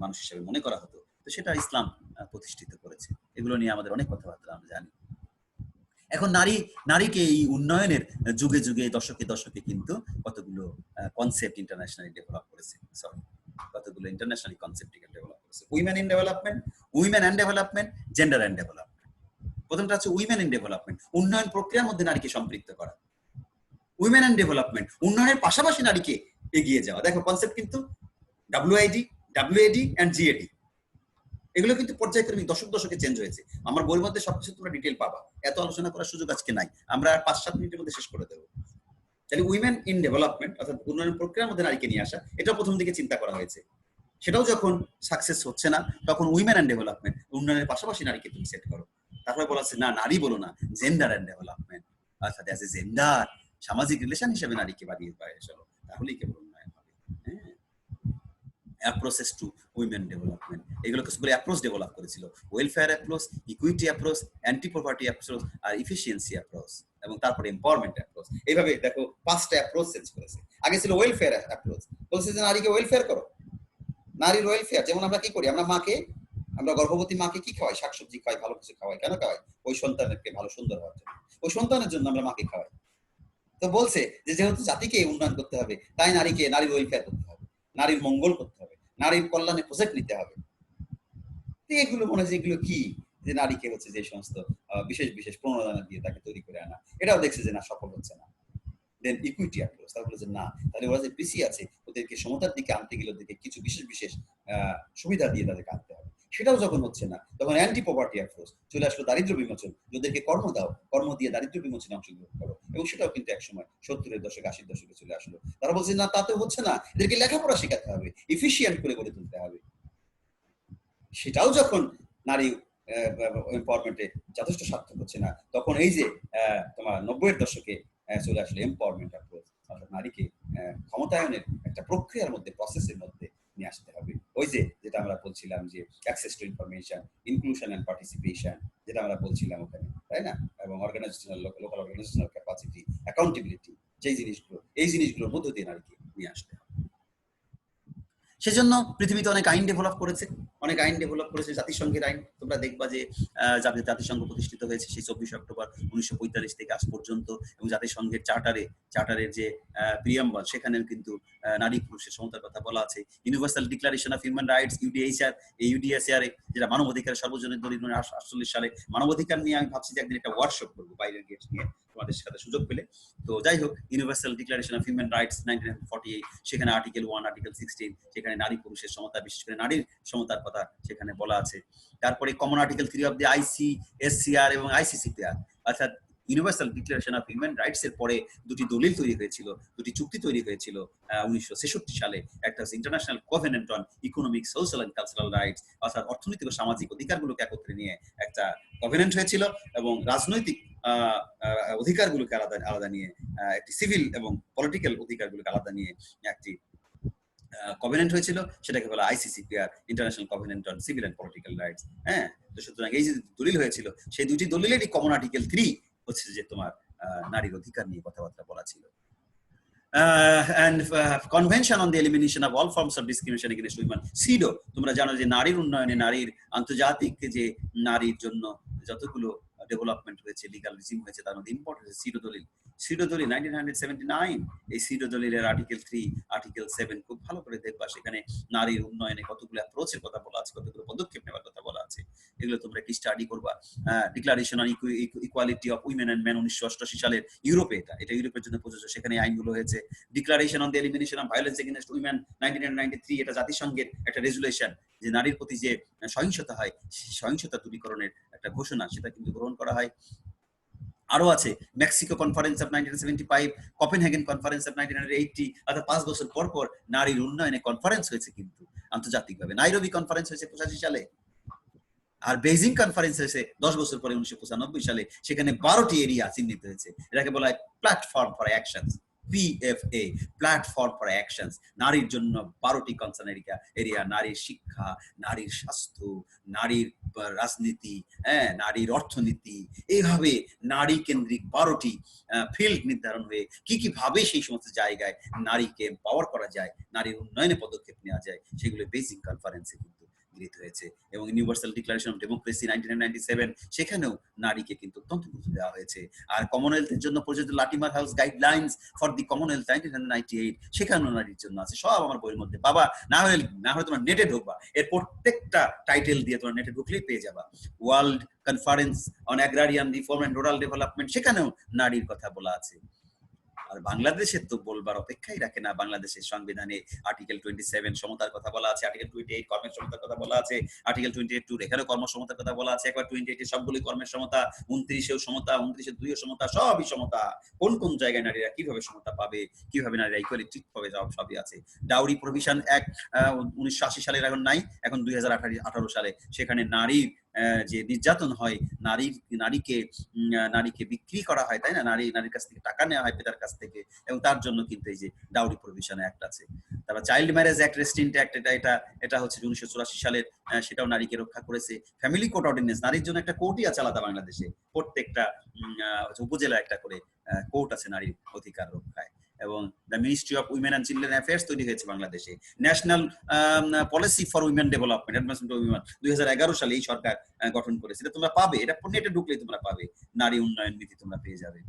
Speaker 1: মানুষ হিসাবে মনে করা হতো। তো সেটা ইসলাম প্রতিষ্ঠিত করেছে। এগুলো নিয়ে আমাদের অনেক কথাবার্তা আমরা জানি। এখন নারীকে এই উন্নয়নের যুগে যুগে, দশকে দশকে কিন্তু কতগুলো কনসেপ্ট ইন্টারন্যাশনালি ডেভেলপ করেছে, কতগুলো ইন্টারন্যাশনালি কনসেপ্ট ডেভেলপ করেছে। Women in development, women and development, gender and development. প্রথমটা হচ্ছে উইমেন ইন ডেভেলপমেন্ট, উন্নয়ন প্রক্রিয়ার মধ্যে নারীকে সম্পৃক্ত করা। উইমেন অ্যান্ড ডেভেলপমেন্ট, উন্নয়নের পাশাপাশি নারীকে এগিয়ে যাওয়া। দেখো কনসেপ্ট কিন্তু WAD অ্যান্ড GAD, এগুলো কিন্তু পর্যায়ক্রমিক দশকে চেঞ্জ হয়েছে। আমার বইয়ের মধ্যে সবকিছু তোমরা ডিটেল পাবা, এত আলোচনা করার সুযোগ আজকে নাই, আমরা 5-7 মিনিটের মধ্যে শেষ করে দেবো। তাহলে উইমেন ইন ডেভেলপমেন্ট অর্থাৎ উন্নয়ন প্রক্রিয়ার মধ্যে নারীকে নিয়ে আসা, এটা প্রথম দিকে চিন্তা করা হয়েছে। সেটাও যখন সাকসেস হচ্ছে না, তখন উইমেন অ্যান্ড ডেভেলপমেন্ট, উন্নয়নের পাশাপাশি নারীকে তুমি সেট করো। তারপরে বলা হচ্ছে না, নারী বলো না, জেন্ডার অ্যান্ড ডেভেলপমেন্ট, অর্থাৎ অ্যাজ এ জেন্ডার, সামাজিক রিলেশন হিসেবে নারীকে বাড়িয়ে চলো, তাহলেই কেবল উন্নয়ন হবে। হ্যাঁ, অ্যাপ্রোচেস টু উইমেন ডেভেলপমেন্ট, এগুলো কিছু বলে অ্যাপ্রোচ ডেভেলপ করেছিল। Welfare approach, equity approach, anti poverty approach আর ইফিসিয়েন্সি অ্যাপ্রোচ, এবং তারপরে এম্পাওয়ারমেন্ট অ্যাপ্রোচ। এইভাবে দেখো 5টা অ্যাপ্রোচ চেঞ্জ করেছে। আগে ছিল ওয়েলফেয়ার অ্যাপ্রোচ, বলছে যে নারীকে ওয়েলফেয়ার করো, নারীর ওয়েলফেয়ার। যেমন আমরা কি করি, আমরা গর্ভবতী মাকে কি খাওয়াই, শাকসবজি খাওয়াই, ভালো কিছু খাওয়াই। কেন খাওয়াই? ওই সন্তানকে ভালো সুন্দর হওয়ার জন্য, ওই সন্তানের জন্য আমরা মাকে খাওয়াই। তো বলছে যে যেহেতু জাতিকে উন্নয়ন করতে হবে, তাই নারীর ওয়েলফেয়ার করতে হবে, নারীর মঙ্গল করতে হবে, নারীর কল্যাণে প্রজেক্ট নিতে হবে। এগুলো মনে হয় এগুলো কি, যে নারীকে হচ্ছে যে সমস্ত বিশেষ প্রণোদনা দিয়ে তাকে তৈরি করে আনা, এটাও দেখছে যে না, সফল হচ্ছে না। দেন ইকুইটি অ্যাপ্রোচ, তারা বলে যে না, তাহলে ওরা যে পিছিয়ে আছে, ওদেরকে সমতার দিকে আনতে গেলে ওদেরকে কিছু বিশেষ সুবিধা দিয়ে তাদেরকে আনতে হবে। সেটাও যখন হচ্ছে না, তখন অ্যান্টি পভার্টি অ্যাপ্রোচ চলে আসলো, দারিদ্র বিমোচন, ওদেরকে কর্ম দাও, কর্ম দিয়ে দারিদ্র বিমোচনে অংশগ্রহণ করো। এবং সেটাও কিন্তু একসময় 70-এর দশক 80-এর দশকে চলে আসলো। তারা বলছে না, তাতেও হচ্ছে না, এদেরকে লেখাপড়া শেখাতে হবে, এফিশিয়েন্ট করে গড়ে তুলতে হবে। সেটাও যখন নারী এম্পাওয়ারমেন্টে যথেষ্ট সার্থক হচ্ছে না, তখন এই যে তোমার 90-এর দশকে চলে আসলে এম্পাওয়ারমেন্ট অ্যাপ্রোচ, অর্থাৎ নারীকে ক্ষমতায়নের একটা প্রক্রিয়ার মধ্যে, প্রসেসের মধ্যে নিয়ে আসতে হবে। ওই যে যেটা আমরা বলছিলাম যে access to information, inclusion and participation, যেটা আমরা বলছিলাম ওখানে, তাই না? এবং লোকাল অর্গানাইজেশনাল ক্যাপাসিটি, অ্যাকাউন্টেবিলিটি, এই জিনিসগুলোর মধ্য দিয়ে নারীকে নিয়ে আসতে হবে। সেজন্য পৃথিবীতে অনেক আইন ডেভেলপ করেছে, জাতিসংঘের আইন। তোমরা দেখবা যে জাতিসংঘ প্রতিষ্ঠিত হয়েছে সেই 24 অক্টোবর 1945 থেকে আজ পর্যন্ত, এবং জাতিসংঘের চার্টারের যে প্রিয়াম্বল, সেখানেও কিন্তু নারী পুরুষের সমতার কথা বলা আছে। Universal Declaration of Human Rights, UDSR, যেটা মানবাধিকার সর্বজনীন দলিল 1948 সালে। মানবাধিকার নিয়ে আমি ভাবছি যে একদিন একটা ওয়ার্কশপ করবো বাইরের গেট নিয়ে, তোমাদের সাথে সুযোগ পেলে। তো যাই হোক, universal Declaration of Human rights 1948, সেখানে আর্টিকেল 1, আর্টিকেল 16, সেখানে নারী পুরুষের সমতা, বিশেষ করে নারীর সমতার কথা সেখানে বলা আছে। তারপরে common article 3 of the ICSCR এবং ICCPR, অর্থাৎ universal Declaration of Human rights এর পরে দুটি দলিল তৈরি হয়েছিল, দুটি চুক্তি তৈরি হয়েছিল 1966 সালে। একটা হচ্ছে International Covenant on Economic, Social and Cultural Rights, অর্থাৎ অর্থনৈতিক ও সামাজিক অধিকারগুলোকে একত্রে নিয়ে একটা কোভেনেন্ট হয়েছিল, এবং রাজনৈতিক অধিকারগুলোকে আলাদা নিয়ে একটি সিভিল এবং পলিটিক্যাল অধিকারগুলোকে আলাদা নিয়ে একটি কভেনেন্ট হয়েছিল, সেটাকে বলা ICCPR, International Covenant on Civil and Political Rights. হ্যাঁ, তো সুতরাং এই যে দলিল হয়েছিল, সেই দুটি দলিলেরই কমন আর্টিকেল 3 হচ্ছে যে তোমার নারীর অধিকার নিয়ে কথাবার্তা বলা ছিল। and convention on the elimination of all forms of discrimination against women, CEDAW, তোমরা জানো যে নারীর উন্নয়নে, নারীর আন্তর্জাতিক যে নারীর জন্য যতগুলো ডেভেলপমেন্ট হয়েছে, লিগাল রিজিম হয়েছে, তার মধ্যে ইম্পর্টেন্ট সিডো দলিল। সিডো দলিল 1979, এই সিডো দলিলের আর্টিকেল 3, আর্টিকেল 7 খুব ভালো করে দেখবা, সেখানে নারীর উন্নয়নে কতগুলো অ্যাপ্রোচের কথা বলা আছে, কতগুলো পদক্ষেপ নেওয়ার কথা বলা আছে, এগুলো তোমরা কি স্টাডি করবা। Declaration on equality of women and men 1988 সালের ইউরোপে, এটা ইউরোপের জন্য প্রযোজ্য, সেখানে আইনগুলো হয়েছে। Declaration on the elimination of violence against women 1993, এটা জাতিসংঘের একটা রেজুলেশন, যে নারীর প্রতি যে সহিংসতা হয়, সহিংসতা দূরীকরণের একটা ঘোষণা, সেটা কিন্তু গ্রহণ করা হয়। আরো আছে Mexico conference of 1975, Copenhagen conference of 1980, অর্থাৎ 5 বছর পর পর নারীর উন্নয়নে কনফারেন্স হয়েছে কিন্তু আন্তর্জাতিকভাবে। নাইরোবি কনফারেন্স হয়েছে 85 সালে, আর বেজিং কনফারেন্স হয়েছে 10 বছর পরে 1995 সালে, সেখানে 12টি এরিয়া চিহ্নিত হয়েছে, এটাকে বলা হয় platform for actions, PFA, platform for actions. নারীর জন্য 12টি কনসার্ন এরিয়া, নারীর শিক্ষা, নারীর স্বাস্থ্য, নারীর রাজনীতি, হ্যাঁ, নারীর অর্থনীতি, এইভাবে নারী কেন্দ্রিক 12টি ফিল্ড নির্ধারণ হয়ে কি ভাবে সেই সমস্ত জায়গায় নারীকে এম্পাওয়ার করা যায়, নারীর উন্নয়নে পদক্ষেপ নেওয়া যায়, সেগুলো বেজিং কনফারেন্সে কিন্তু গৃহীত হয়েছে। এবং ইউনিভার্সাল ডিক্লারেশন অফ ডেমোক্রেসি 1997, সেখানেও নারীকে কিন্তু অন্তর্ভুক্ত দেওয়া হয়েছে। আর কমনওয়েলথের জন্য প্রযোজিত Latimer House guidelines for the Commonwealth 1998, সেখানেও নারীর জন্য আছে। সব আমার বইয়ের মধ্যে পাবা, না হলে তোমার নেটে ঢুকবা, এর প্রত্যেকটা টাইটেল দিয়ে তোমার নেটে ঢুকলেই পেয়ে যাবা। World conference on agrarian reform and rural development, সেখানেও নারীর কথা বলা আছে। আর বাংলাদেশে তো বলবার অপেক্ষাই রাখে না। বাংলাদেশের সংবিধানে আর্টিকেল 27 সমতার কথা বলা আছে, আর্টিকেল 28 কর্মের সমতার কথা বলা আছে, আর্টিকেল 28 এখানেও কর্মসমতার কথা বলা আছে, একবার 28 সবগুলি কর্মের সমতা, 29 সমতা, 29 2 সমতা, সবই সমতা। কোন জায়গায় নারীরা কিভাবে সমতা পাবে, কিভাবে নারীরা ইকুয়ালি ট্রিট পাবে, সবই আছে। ডাউরি প্রভিশন অ্যাক্ট 1980 সালের এখন নাই, এখন 2018 সালে, সেখানে নারীর যে নির্যাতন হয়, নারীকে বিক্রি করা হয়, তাই না, নারীর কাছ থেকে টাকা নেওয়া হয় পিতার কাছ থেকে, এবং তার জন্য কিন্তু এই যে ডাউরি প্রভিশন অ্যাক্ট আছে। তারপর চাইল্ড ম্যারেজ অ্যাক্ট, রেস্ট্রিন্ট অ্যাক্ট, এটা হচ্ছে 1984 সালের, সেটাও নারীকে রক্ষা করেছে। ফ্যামিলি কোর্ট অর্ডিন্যান্স, নারীর জন্য একটা কোর্টই আছে আলাদা বাংলাদেশে, প্রত্যেকটা উপজেলা একটা করে কোর্ট আছে নারীর অধিকার রক্ষায়। এবং the ministry of women and children affairs তৈরি হয়েছে বাংলাদেশে। National policy for women development, advancement of women 2011 সালে এই সরকার গঠন করেছে, এটা তোমরা পাবে, এটা নেটে ঢুকলেই তোমরা পাবে, নারী উন্নয়ন নীতি তোমরা পেয়ে যাবে।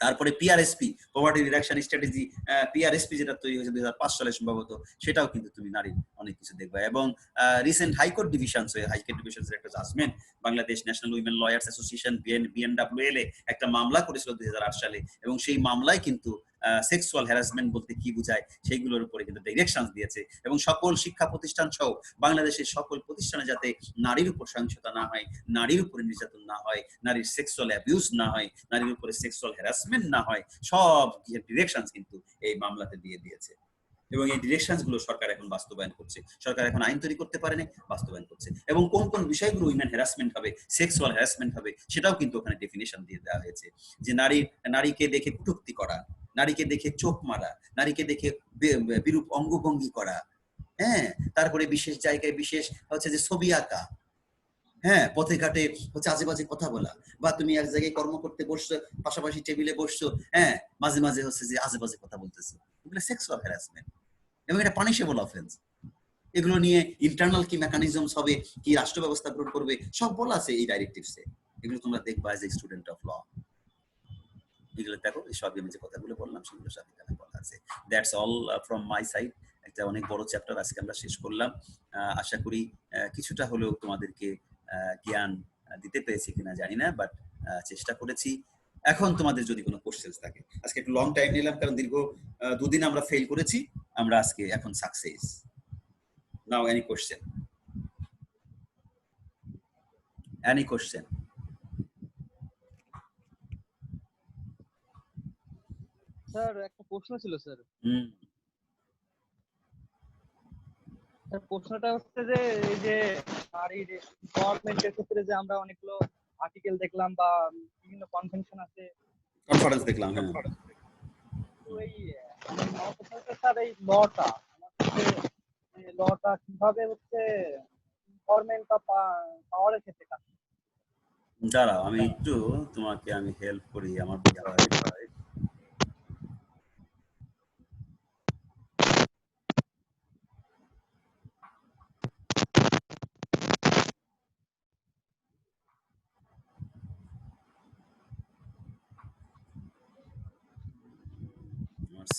Speaker 1: তারপরে পিআরএসপি, পভার্টি রিডাকশন স্ট্র্যাটেজি, পিআরএসপি যেটা তৈরি হয়েছে 2005 সালে সম্ভবত, সেটাও কিন্তু তুমি নারীর অনেক কিছু দেখবে। এবং রিসেন্ট হাইকোর্ট ডিভিশনস এর একটা judgement, Bangladesh national women lawyers association BNWL একটা মামলা করেছিল 2008 সালে, এবং সেই মামলায় কিন্তু সেক্সুয়াল হ্যারাসমেন্ট বলতে কি বোঝায় সেইগুলোর উপরে কিন্তু ডিরেকশন দিয়েছে, এবং সকল শিক্ষা প্রতিষ্ঠান সহ বাংলাদেশের সকল প্রতিষ্ঠানে যাতে নারীর উপর সহিংসতা না হয়, নারীর উপরে নির্যাতন না হয়, নারীর সেক্সুয়াল অ্যাবিউজ না হয়, নারীর উপরে সেক্সুয়াল হ্যারাসমেন্ট না হয়, সব ডিরেকশন কিন্তু এই মামলাতে দিয়ে দিয়েছে। এবং এই ডিরেকশনস গুলো সরকার এখন বাস্তবায়ন করছে। সরকার এখন আইন তৈরি করতে পারেনি, বাস্তবায়ন করছে। এবং কোন বিষয়গুলো উইমেন হ্যারাসমেন্ট হবে, সেক্সুয়াল হ্যারাসমেন্ট হবে, সেটাও কিন্তু ওখানে ডেফিনিশন দিয়ে দেওয়া হয়েছে। যে নারীকে দেখে কটূক্তি করা, নারীকে দেখে চোখ মারা, নারীকে দেখে বিরূপ অঙ্গভঙ্গি করা, হ্যাঁ, তারপরে বিশেষ জায়গায় বিশেষ হচ্ছে যে ছবি আঁকা, হ্যাঁ, পথে ঘাটে হচ্ছে আজেবাজে কথা বলা, বা তুমি এক জায়গায় কর্ম করতে বসছো, পাশাপাশি টেবিলে বসছো, হ্যাঁ, মাঝে মাঝে হচ্ছে যে আজেবাজে কথা বলতেছো, এগুলো সেক্সুয়াল হ্যারাসমেন্ট, এবং এটা পানিশেবল অফেন্স। এগুলো নিয়ে ইন্টারনাল কি মেকানিজমস হবে, কি রাষ্ট্র ব্যবস্থা গ্রহণ করবে, সব বলা আছে এই ডাইরেক্টিভসে। এগুলো তোমরা দেখবা as a student of law. এগুলো দেখো, এই সব আমি যে কথাগুলো বললাম সেগুলোর সাথে এখানে বলা আছে। That's all from my side. একটা অনেক বড় চ্যাপ্টার আজকে আমরা শেষ করলাম। আশা করি কিছুটা হলেও তোমাদেরকে জ্ঞান দিতে পেরেছি কিনা জানি না, বাট চেষ্টা করেছি। এখন তোমাদের যদি কোনো কোশ্চেন থাকে, আজকে একটু লং টাইম নিলাম কারণ দীর্ঘ 2 দিন আমরা ফেল করেছি, আমরা আজকে এখন success. Now any question? Any question?
Speaker 2: Sir একটা প্রশ্ন ছিল স্যার। স্যার প্রশ্নটা হচ্ছে যে এই যে নারীর গভর্নমেন্টের ক্ষেত্রে যে আমরা অনেকগুলো আর্টিকেল দেখলাম বা বিভিন্ন কনভেনশন আছে,
Speaker 1: কনফারেন্স দেখলাম, হ্যাঁ।
Speaker 2: তো এই স্যার এই লটা কিভাবে হচ্ছে গভর্নমেন্ট বা পাওয়ারের ক্ষেত্রে কাজ করে?
Speaker 1: দাঁড়াও আমি একটু তোমাকে আমি হেল্প করি আমার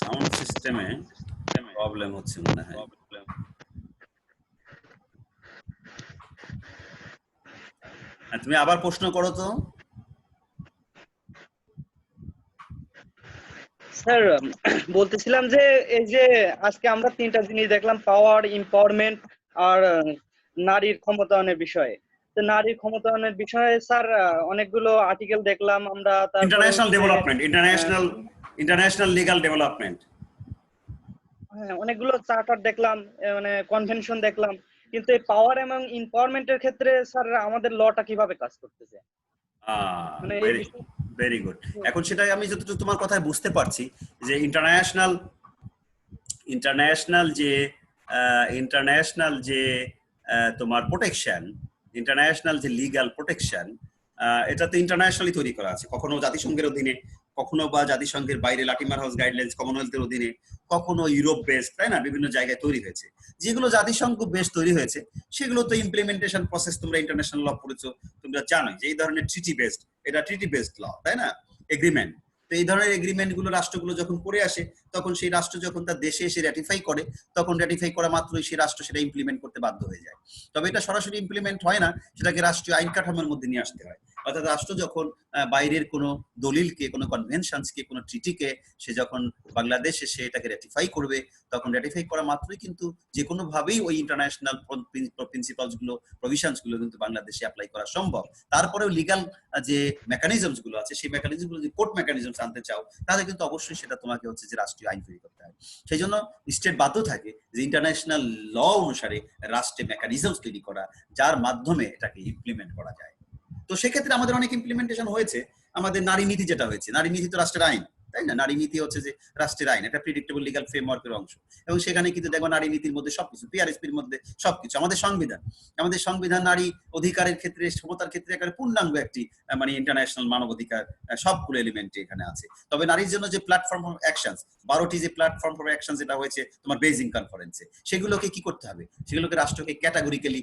Speaker 1: সাউন্ড সিস্টেমে প্রবলেম হচ্ছে মনে হয়। তুমি আবার প্রশ্ন করো তো।
Speaker 2: স্যার বলতেছিলাম যে এই যে আজকে আমরা তিনটা জিনিস দেখলাম, পাওয়ার, এম্পাওয়ারমেন্ট আর নারীর ক্ষমতায়নের বিষয়ে। তো নারীর ক্ষমতায়নের বিষয়ে স্যার অনেকগুলো আর্টিকেল দেখলাম আমরা, তারপরে
Speaker 1: ইন্টারন্যাশনাল
Speaker 2: হচ্ছে
Speaker 1: ডেভেলপমেন্ট,
Speaker 2: আহ,
Speaker 1: ইন্টারন্যাশনাল লিগ্যাল ডেভেলপমেন্ট।
Speaker 2: হ্যাঁ, অনেকগুলো চার্টার দেখলাম, মানে কনভেনশন দেখলাম, কিন্তু এই পাওয়ার এবং এম্পাওয়ারমেন্টের ক্ষেত্রে স্যার আমাদের লটা কিভাবে কাজ করতেছে, মানে এই
Speaker 1: ভেরি
Speaker 2: বিষয়ে।
Speaker 1: Very good. এখন সেটাই আমি যতটুকু তোমার কথায় বুঝতে পারছি যে ইন্টারন্যাশনাল ইন্টারন্যাশনাল যে ইন্টারন্যাশনাল যে তোমার প্রোটেকশন, ইন্টারন্যাশনাল যে লিগ্যাল প্রোটেকশন, এটা তো ইন্টারন্যাশনালি তৈরি করা আছে, কখনো জাতিসংঘের অধীনে, কখনো বা জাতিসংঘের বাইরে লাটিমার হাউস গাইডলাইন্স, কমনওয়েলথের অধীনে, কখনো ইউরোপ বেস, তাই না, বিভিন্ন জায়গায় তৈরি হয়েছে। যেগুলো জাতিসংঘ বেস তৈরি হয়েছে সেগুলো তো ইমপ্লিমেন্টেশন প্রসেস, তোমরা ইন্টারন্যাশনাল ল পড়েছো, তোমরা জানো যে এই ধরনের ট্রিটি বেসড, এটা ট্রিটি বেসড ল, তাই না, এগ্রিমেন্ট। তো এই ধরনের এগ্রিমেন্ট গুলো রাষ্ট্রগুলো যখন করে আসে, তখন সেই রাষ্ট্র যখন তার দেশে এসে র্যাটিফাই করে, তখন র্যাটিফাই করা মাত্রই সেই রাষ্ট্র সেটা ইমপ্লিমেন্ট করতে বাধ্য হয়ে যায়। তবে এটা সরাসরি ইমপ্লিমেন্ট হয় না, সেটাকে রাষ্ট্রীয় আইন কাঠামোর মধ্যে নিয়ে আসতে হয়। অর্থাৎ রাষ্ট্র যখন বাইরের কোনো দলিলকে, কোনো কনভেনশনসকে, কোনো ট্রিটিকে সে যখন বাংলাদেশে সে এটাকে র্যাটিফাই করবে, তখন র্যাটিফাই করা মাত্রই কিন্তু যে কোনো ভাবেই ওই ইন্টারন্যাশনাল প্রিন্সিপালস গুলো, প্রভিশনস গুলো কিন্তু বাংলাদেশে অ্যাপ্লাই করা সম্ভব। তারপরেও লিগ্যাল যে মেকানিজমস গুলো আছে, সেই মেকানিজম গুলো, যে কোর্ট মেকানিজমস আনতে চাও, তাহলে কিন্তু অবশ্যই সেটা তোমাকে হচ্ছে যে রাষ্ট্রীয় আইন তৈরি করতে হয়। সেই জন্য স্টেট বাধ্য থাকে যে ইন্টারন্যাশনাল ল অনুসারে রাষ্ট্রে মেকানিজমস তৈরি করা, যার মাধ্যমে এটাকে ইমপ্লিমেন্ট করা যায়। তো সেক্ষেত্রে আমাদের অনেক ইমপ্লিমেন্টেশন হয়েছে। আমাদের নারী নীতি যেটা হয়েছে, নারী নীতি তো রাষ্ট্রের আইন, তাই না, নারী নীতি হচ্ছে যে রাষ্ট্রের আইন, এটা প্রিডিক্টেবল লিগ্যাল ফ্রেমওয়ার্কের অংশ। এবং সেখানে কিন্তু দেখো নারী নীতির মধ্যে সবকিছু, পিআরএসপির মধ্যে সবকিছু, আমাদের সংবিধান নারী অধিকারের ক্ষেত্রে, সমতার ক্ষেত্রে একেবারে পূর্ণাঙ্গ একটি মানে ইন্টারন্যাশনাল মানবাধিকার সবগুলো এলিমেন্ট এখানে আছে। তবে নারীর জন্য যে প্ল্যাটফর্ম অফ অ্যাকশনস, 12টি যে প্ল্যাটফর্ম ফর অ্যাকশন যেটা হয়েছে তোমার বেজিং কনফারেন্সে, সেগুলোকে কি করতে হবে, সেগুলোকে রাষ্ট্রকে ক্যাটাগরিক্যালি,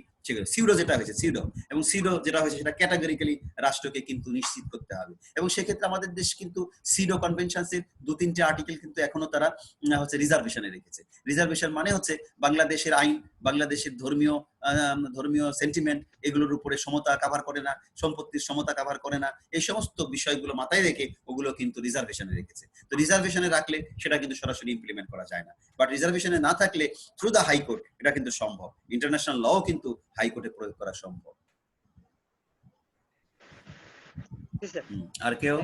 Speaker 1: সিউডো যেটা হয়েছে, সিউডো এবং সিডো যেটা হয়েছে, সেটা ক্যাটাগরিক্যালি রাষ্ট্রকে কিন্তু নিশ্চিত করতে হবে। এবং সেক্ষেত্রে আমাদের দেশ কিন্তু সিডো কনভেনশনসের 2-3টে আর্টিকেল কিন্তু এখনো তারা হচ্ছে রিজার্ভেশনে রেখেছে। রিজার্ভেশন মানে হচ্ছে বাংলাদেশের আইন, বাংলাদেশের ধর্মীয় সেন্টিমেন্ট, এগুলোর উপরে সমতা কভার করে না, সম্পত্তির সমতা কভার করে না, এই সমস্ত বিষয়গুলো মাথায় রেখে ওগুলো কিন্তু রিজার্ভেশনে রেখেছে। তো রিজার্ভেশনে রাখলে সেটা কিন্তু সরাসরি ইমপ্লিমেন্ট করা যায় না, বাট রিজার্ভেশনে না থাকলে থ্রু দ্য হাইকোর্ট এটা কিন্তু সম্ভব। ইন্টারন্যাশনাল ল কিন্তু হাইকোর্টে প্রয়োগ করা সম্ভব। আর কেউ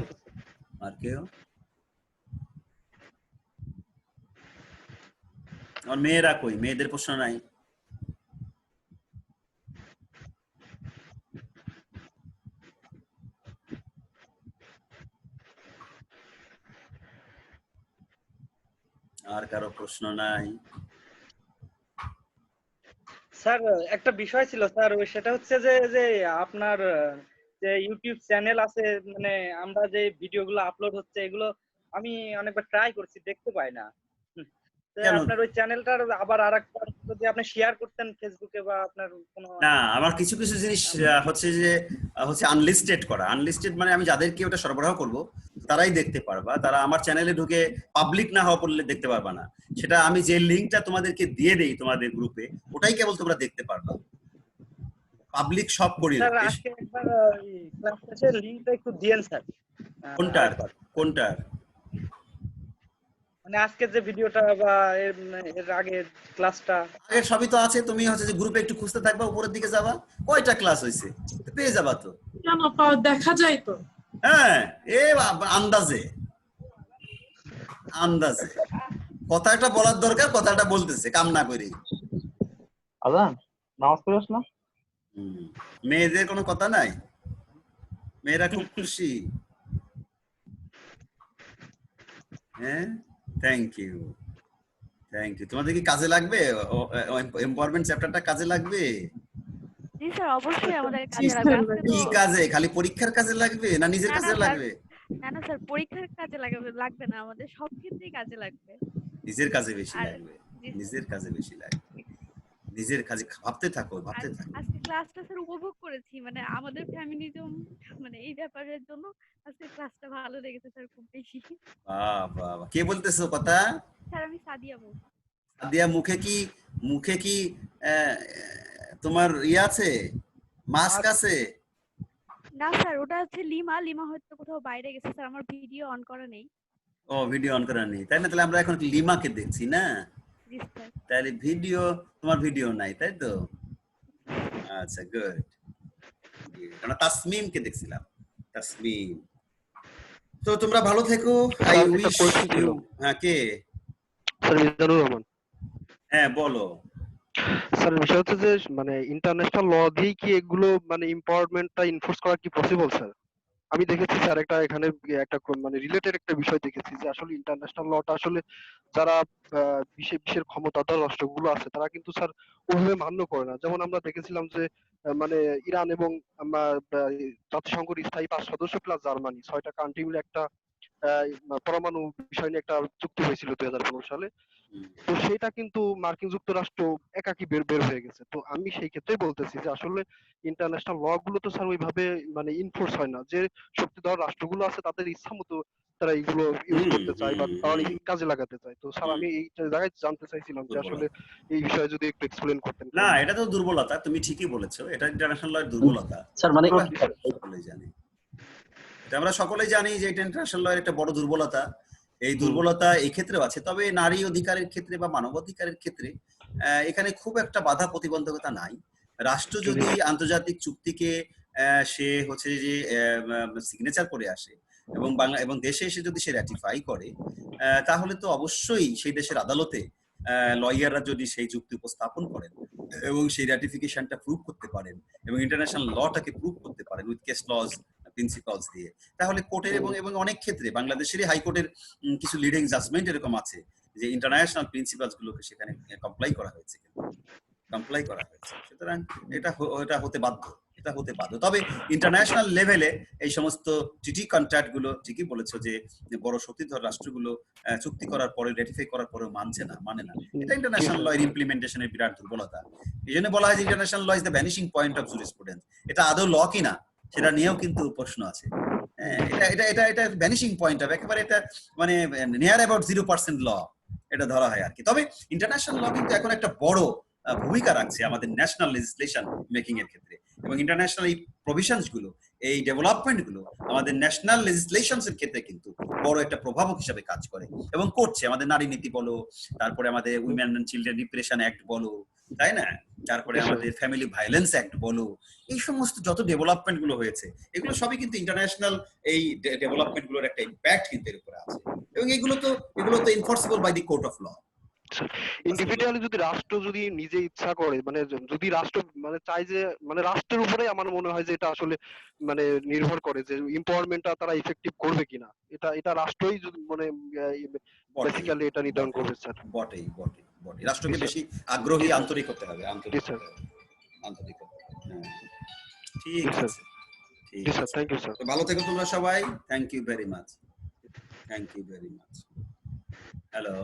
Speaker 1: আর মেয়েরা কই, মেয়েদের প্রশ্ন নাই? আর কারো প্রশ্ন নাই?
Speaker 2: স্যার একটা বিষয় ছিল স্যার, সেটা হচ্ছে যে যে আপনার যে ইউটিউব চ্যানেল আছে, মানে আমরা যে ভিডিওগুলো আপলোড হচ্ছে এগুলো আমি অনেকবার ট্রাই করছি, দেখতে পাই না। তো
Speaker 1: কেন?
Speaker 2: আপনার ওই চ্যানেলটার আবার আরেকবার যদি আপনি শেয়ার করতেন ফেসবুকে বা আপনার কোনো।
Speaker 1: না, আমার কিছু কিছু জিনিস হচ্ছে যে আনলিস্টেড করা। আনলিস্টেড মানে আমি যাদেরকে ওটা সরবরাহ করব তারাই দেখতে পারবা, তারা আমার চ্যানেলে ঢুকে পাবলিক না হওয়া পড়লে দেখতে পারবা না। সেটা আমি যে লিঙ্কটা তোমাদেরকে দিয়ে দেই তোমাদের গ্রুপে, ওটাই কেবল তোমরা দেখতে পারবা, পাবলিক সব করি না।
Speaker 2: স্যার আজকে একবার ক্লাস শেষে লিংকটা একটু দিয়েন স্যার।
Speaker 1: কোনটার?
Speaker 2: মানে আজকে যে ভিডিওটা বা এর আগে ক্লাসটা।
Speaker 1: আগের সবই তো আছে, তুমি হচ্ছে যে গ্রুপে একটু খুঁজতে থাকবা, উপরের দিকে যাবা, কয়টা ক্লাস হয়েছে পেয়ে যাবা তো।
Speaker 3: কেন দেখা যায় তো?
Speaker 1: হ্যাঁ, আন্দাজে কথাটা বলার দরকার, কথাটা বলতেছে কাম না করে।
Speaker 4: আজান নামাজ পড়ে আসলাম।
Speaker 1: মেয়েদের কোনো কথা নাই, মেয়েরা খুব খুশি। হ্যাঁ, থ্যাংক ইউ। তোমাদের কি কাজে লাগবে? এমপাওয়ারমেন্ট চ্যাপ্টারটা কাজে লাগবে?
Speaker 5: জি স্যার, অবশ্যই আমাদের কাজে লাগবে। আজকে
Speaker 1: কি
Speaker 5: তো
Speaker 1: কাজে? খালি পরীক্ষার কাজে লাগবে না নিজের
Speaker 5: না না
Speaker 1: কাজে
Speaker 5: স্যার,
Speaker 1: লাগবে?
Speaker 5: না না স্যার, পরীক্ষার কাজে লাগবে না, আমাদের সব ক্ষেত্রেই কাজে লাগবে।
Speaker 1: নিজের কাজে বেশি
Speaker 5: আর
Speaker 1: লাগবে,
Speaker 5: জি স্যার।
Speaker 1: নিজের কাজে বেশি লাগবে। নিজের কাজে ভাবতে থাকো,
Speaker 5: আর
Speaker 1: ভাবতে থাকো।
Speaker 5: আজকে ক্লাসটা স্যার উপভোগ করেছি, মানে আমাদের ফেমিনিজম মানে এই ব্যাপারের জন্য আজকে ক্লাসটা ভালো লেগেছে স্যার খুব বেশি।
Speaker 1: বাহ বাহ বাহ। কে বলতেছো কথা?
Speaker 5: স্যার আমি সাদিয়া বলছি।
Speaker 1: সাদিয়া, মুখে কি আহ, তোমার আছে, মাস্ক
Speaker 2: আচ্ছা,
Speaker 1: আছে?
Speaker 5: না স্যার, ওটা হচ্ছে লিমা। লিমা হয়তো কোথাও বাইরে গেছে স্যার, আমার ভিডিও অন করা নেই।
Speaker 1: ও, ভিডিও অন করা নেই, তাই না? তাহলে আমরা এখন লিমাকে দেখছি না,
Speaker 5: জি স্যার।
Speaker 1: তাহলে তোমার ভিডিও নাই, তাই তো? আচ্ছা, গুড। আমরা তাসমিমকে দেখছিলাম, তাসমিম। তো তোমরা ভালো থেকো। আই
Speaker 6: স্যার একটা
Speaker 1: উইশ
Speaker 6: কোয়েশ্চেন ছিল।
Speaker 1: ইউ। হ্যাঁ, কে?
Speaker 6: স্যার মিজানুর রহমান।
Speaker 1: হ্যাঁ, বলো।
Speaker 6: স্যার বিষয় হচ্ছে যে মানে ইন্টারন্যাশনাল ল দিয়ে কি এগুলো মানে এমপাওয়ারমেন্টটা ইনফোর্স করা কি পসিবল স্যার? আমি দেখেছি স্যার একটা এখানে একটা মানে রিলেটেড একটা বিষয় দেখেছি যে আসলে ইন্টারন্যাশনাল লটা আসলে যারা বিশ্বের ক্ষমতাধর রাষ্ট্রগুলো আছে তারা কিন্তু স্যার ওইভাবে মান্য করে না। যেমন আমরা দেখেছিলাম যে মানে ইরান এবং জাতিসংঘের স্থায়ী 5 সদস্য প্লাস জার্মানি 6টা কান্ট্রি মিলে একটা পরমাণু বিষয় নিয়ে একটা চুক্তি হয়েছিল 2015 সালে। তো সেটা কিন্তু মার্কিন যুক্তরাষ্ট্র একাকী বের বের হয়ে গেছে। তো আমি সেই ক্ষেত্রেই বলতেছি যে আসলে ইন্টারন্যাশনাল ল গুলো তো স্যার ওইভাবে মানে ইনফোর্স হয় না। যে শক্তিধর রাষ্ট্রগুলো আছে তাদের ইচ্ছা মতো তারা এগুলো ইউজ
Speaker 1: হুম
Speaker 6: করতে চায় বা
Speaker 1: হুম
Speaker 6: তারা
Speaker 1: হুম
Speaker 6: কাজে লাগাতে চায়। তো স্যার
Speaker 1: হুম।
Speaker 6: আমি এই জায়গায় জানতে চাইছিলাম যে আসলে
Speaker 1: দুর্বলতা।
Speaker 6: এই বিষয়ে যদি একটু এক্সপ্লেন করতেন
Speaker 1: না,
Speaker 6: কাইন্ডলি।
Speaker 1: এটা তো দুর্বলতা, তুমি ঠিকই বলেছো, এটা ইন্টারন্যাশনাল লয়ের দুর্বলতা।
Speaker 7: স্যার মানে
Speaker 1: আমরা সকলেই জানি, এটা আমরা সকলেই জানি যে এটা ইন্টারন্যাশনাল লয়ের একটা বড় দুর্বলতা। এই দুর্বলতা এই ক্ষেত্রেও আছে, তবে নারী অধিকারের ক্ষেত্রে বা মানবাধিকারের ক্ষেত্রে এখানে খুব একটা বাধা প্রতিবন্ধকতা নাই। রাষ্ট্র যদি আন্তর্জাতিক চুক্তিকে সে হচ্ছে যে সিগনেচার করে আসে এবং এবং দেশে এসে যদি সে র্যাটিফাই করে, তাহলে তো অবশ্যই সেই দেশের আদালতে লয়াররা যদি সেই যুক্তি উপস্থাপন করেন এবং সেই র্যাটিফিকেশনটা প্রুভ করতে পারেন এবং ইন্টারন্যাশনাল লটাকে প্রুভ করতে পারেন উইথ কেস লজ প্রিন্সিপালস দিয়ে, তাহলে কোর্টের এবং এবং অনেক ক্ষেত্রে বাংলাদেশেরই হাইকোর্টের কিছু লিডিং জাজমেন্ট এরকম আছে যে ইন্টারন্যাশনাল প্রিন্সিপালস গুলোকে সেখানে কমপ্লাই করা হয়েছে, সুতরাং এটা হতে বাধ্য, এটা হতে বাধ্য। তবে ইন্টারন্যাশনাল লেভেলে এই সমস্ত ট্রিটি কন্ট্রাক্ট গুলো ঠিকই বলেছো যে বড় শক্তিধর রাষ্ট্রগুলো চুক্তি করার পরে রেটিফাই করার পরেও মানে না, এটা ইন্টারন্যাশনাল ল এর ইমপ্লিমেন্টেশনের বিরাট দুর্বলতা। এই জন্য বলা হয় যে international law is the vanishing point of jurisprudence. এটা আদৌ ল কিনা সেটা নিয়েও কিন্তু প্রশ্ন আছে। এটা এটা এটা এটা ভ্যানিশিং পয়েন্ট অফ, একেবারে এটা মানে নিয়ার অ্যাবাউট 0% ল এটা ধরা হয় আর কি। তবে ইন্টারন্যাশনাল ল কিন্তু এখন একটা বড় ভূমিকা রাখছে আমাদের ন্যাশনাল লেজিসলেশন মেকিং এর ক্ষেত্রে, এবং ইন্টারন্যাশনাল এই প্রভিশনস গুলো, এই ডেভেলপমেন্ট গুলো আমাদের ন্যাশনাল লেজিসলেশনস এর ক্ষেত্রে কিন্তু বড় একটা প্রভাবক হিসেবে কাজ করে এবং করছে। আমাদের নারী নীতি বলো, তারপরে আমাদের women and children repression act বলো, তাই না, তারপরে আমাদের ফ্যামিলি ভায়োলেন্স অ্যাক্ট বলো, এই সমস্ত যত ডেভেলপমেন্ট গুলো হয়েছে এগুলো সবই কিন্তু ইন্টারন্যাশনাল এই ডেভেলপমেন্ট গুলোর একটা ইম্প্যাক্ট কিন্তু এর উপরে আছে, এবং এগুলো তো enforceable by the court of law.
Speaker 6: Individually যদি রাষ্ট্র যদি নিজে ইচ্ছা করে মানে যদি রাষ্ট্র মানে চায় যে মানে রাষ্ট্রের উপরে আমার মনে হয় যে এটা আসলে মানে নির্ভর করে যে এমপাওয়ারমেন্টটা তারা ইফেক্টিভ করবে কিনা। এটা এটা রাষ্ট্রই যদি মানে বেসিক্যালি এটা নির্ধারণ করবে স্যার।
Speaker 1: বটেই বটেই বটেই রাষ্ট্রকে বেশি আগ্রহী, আন্তরিক হতে হবে, আন্তরিক হতে হবে, আন্তরিক হতে হবে। হ্যাঁ, ঠিক আছে, ঠিক
Speaker 6: স্যার,
Speaker 1: আছে।
Speaker 6: Thank you sir.
Speaker 1: তো ভালো থেকো তোমরা সবাই। Thank you very much, thank you very much. Hello.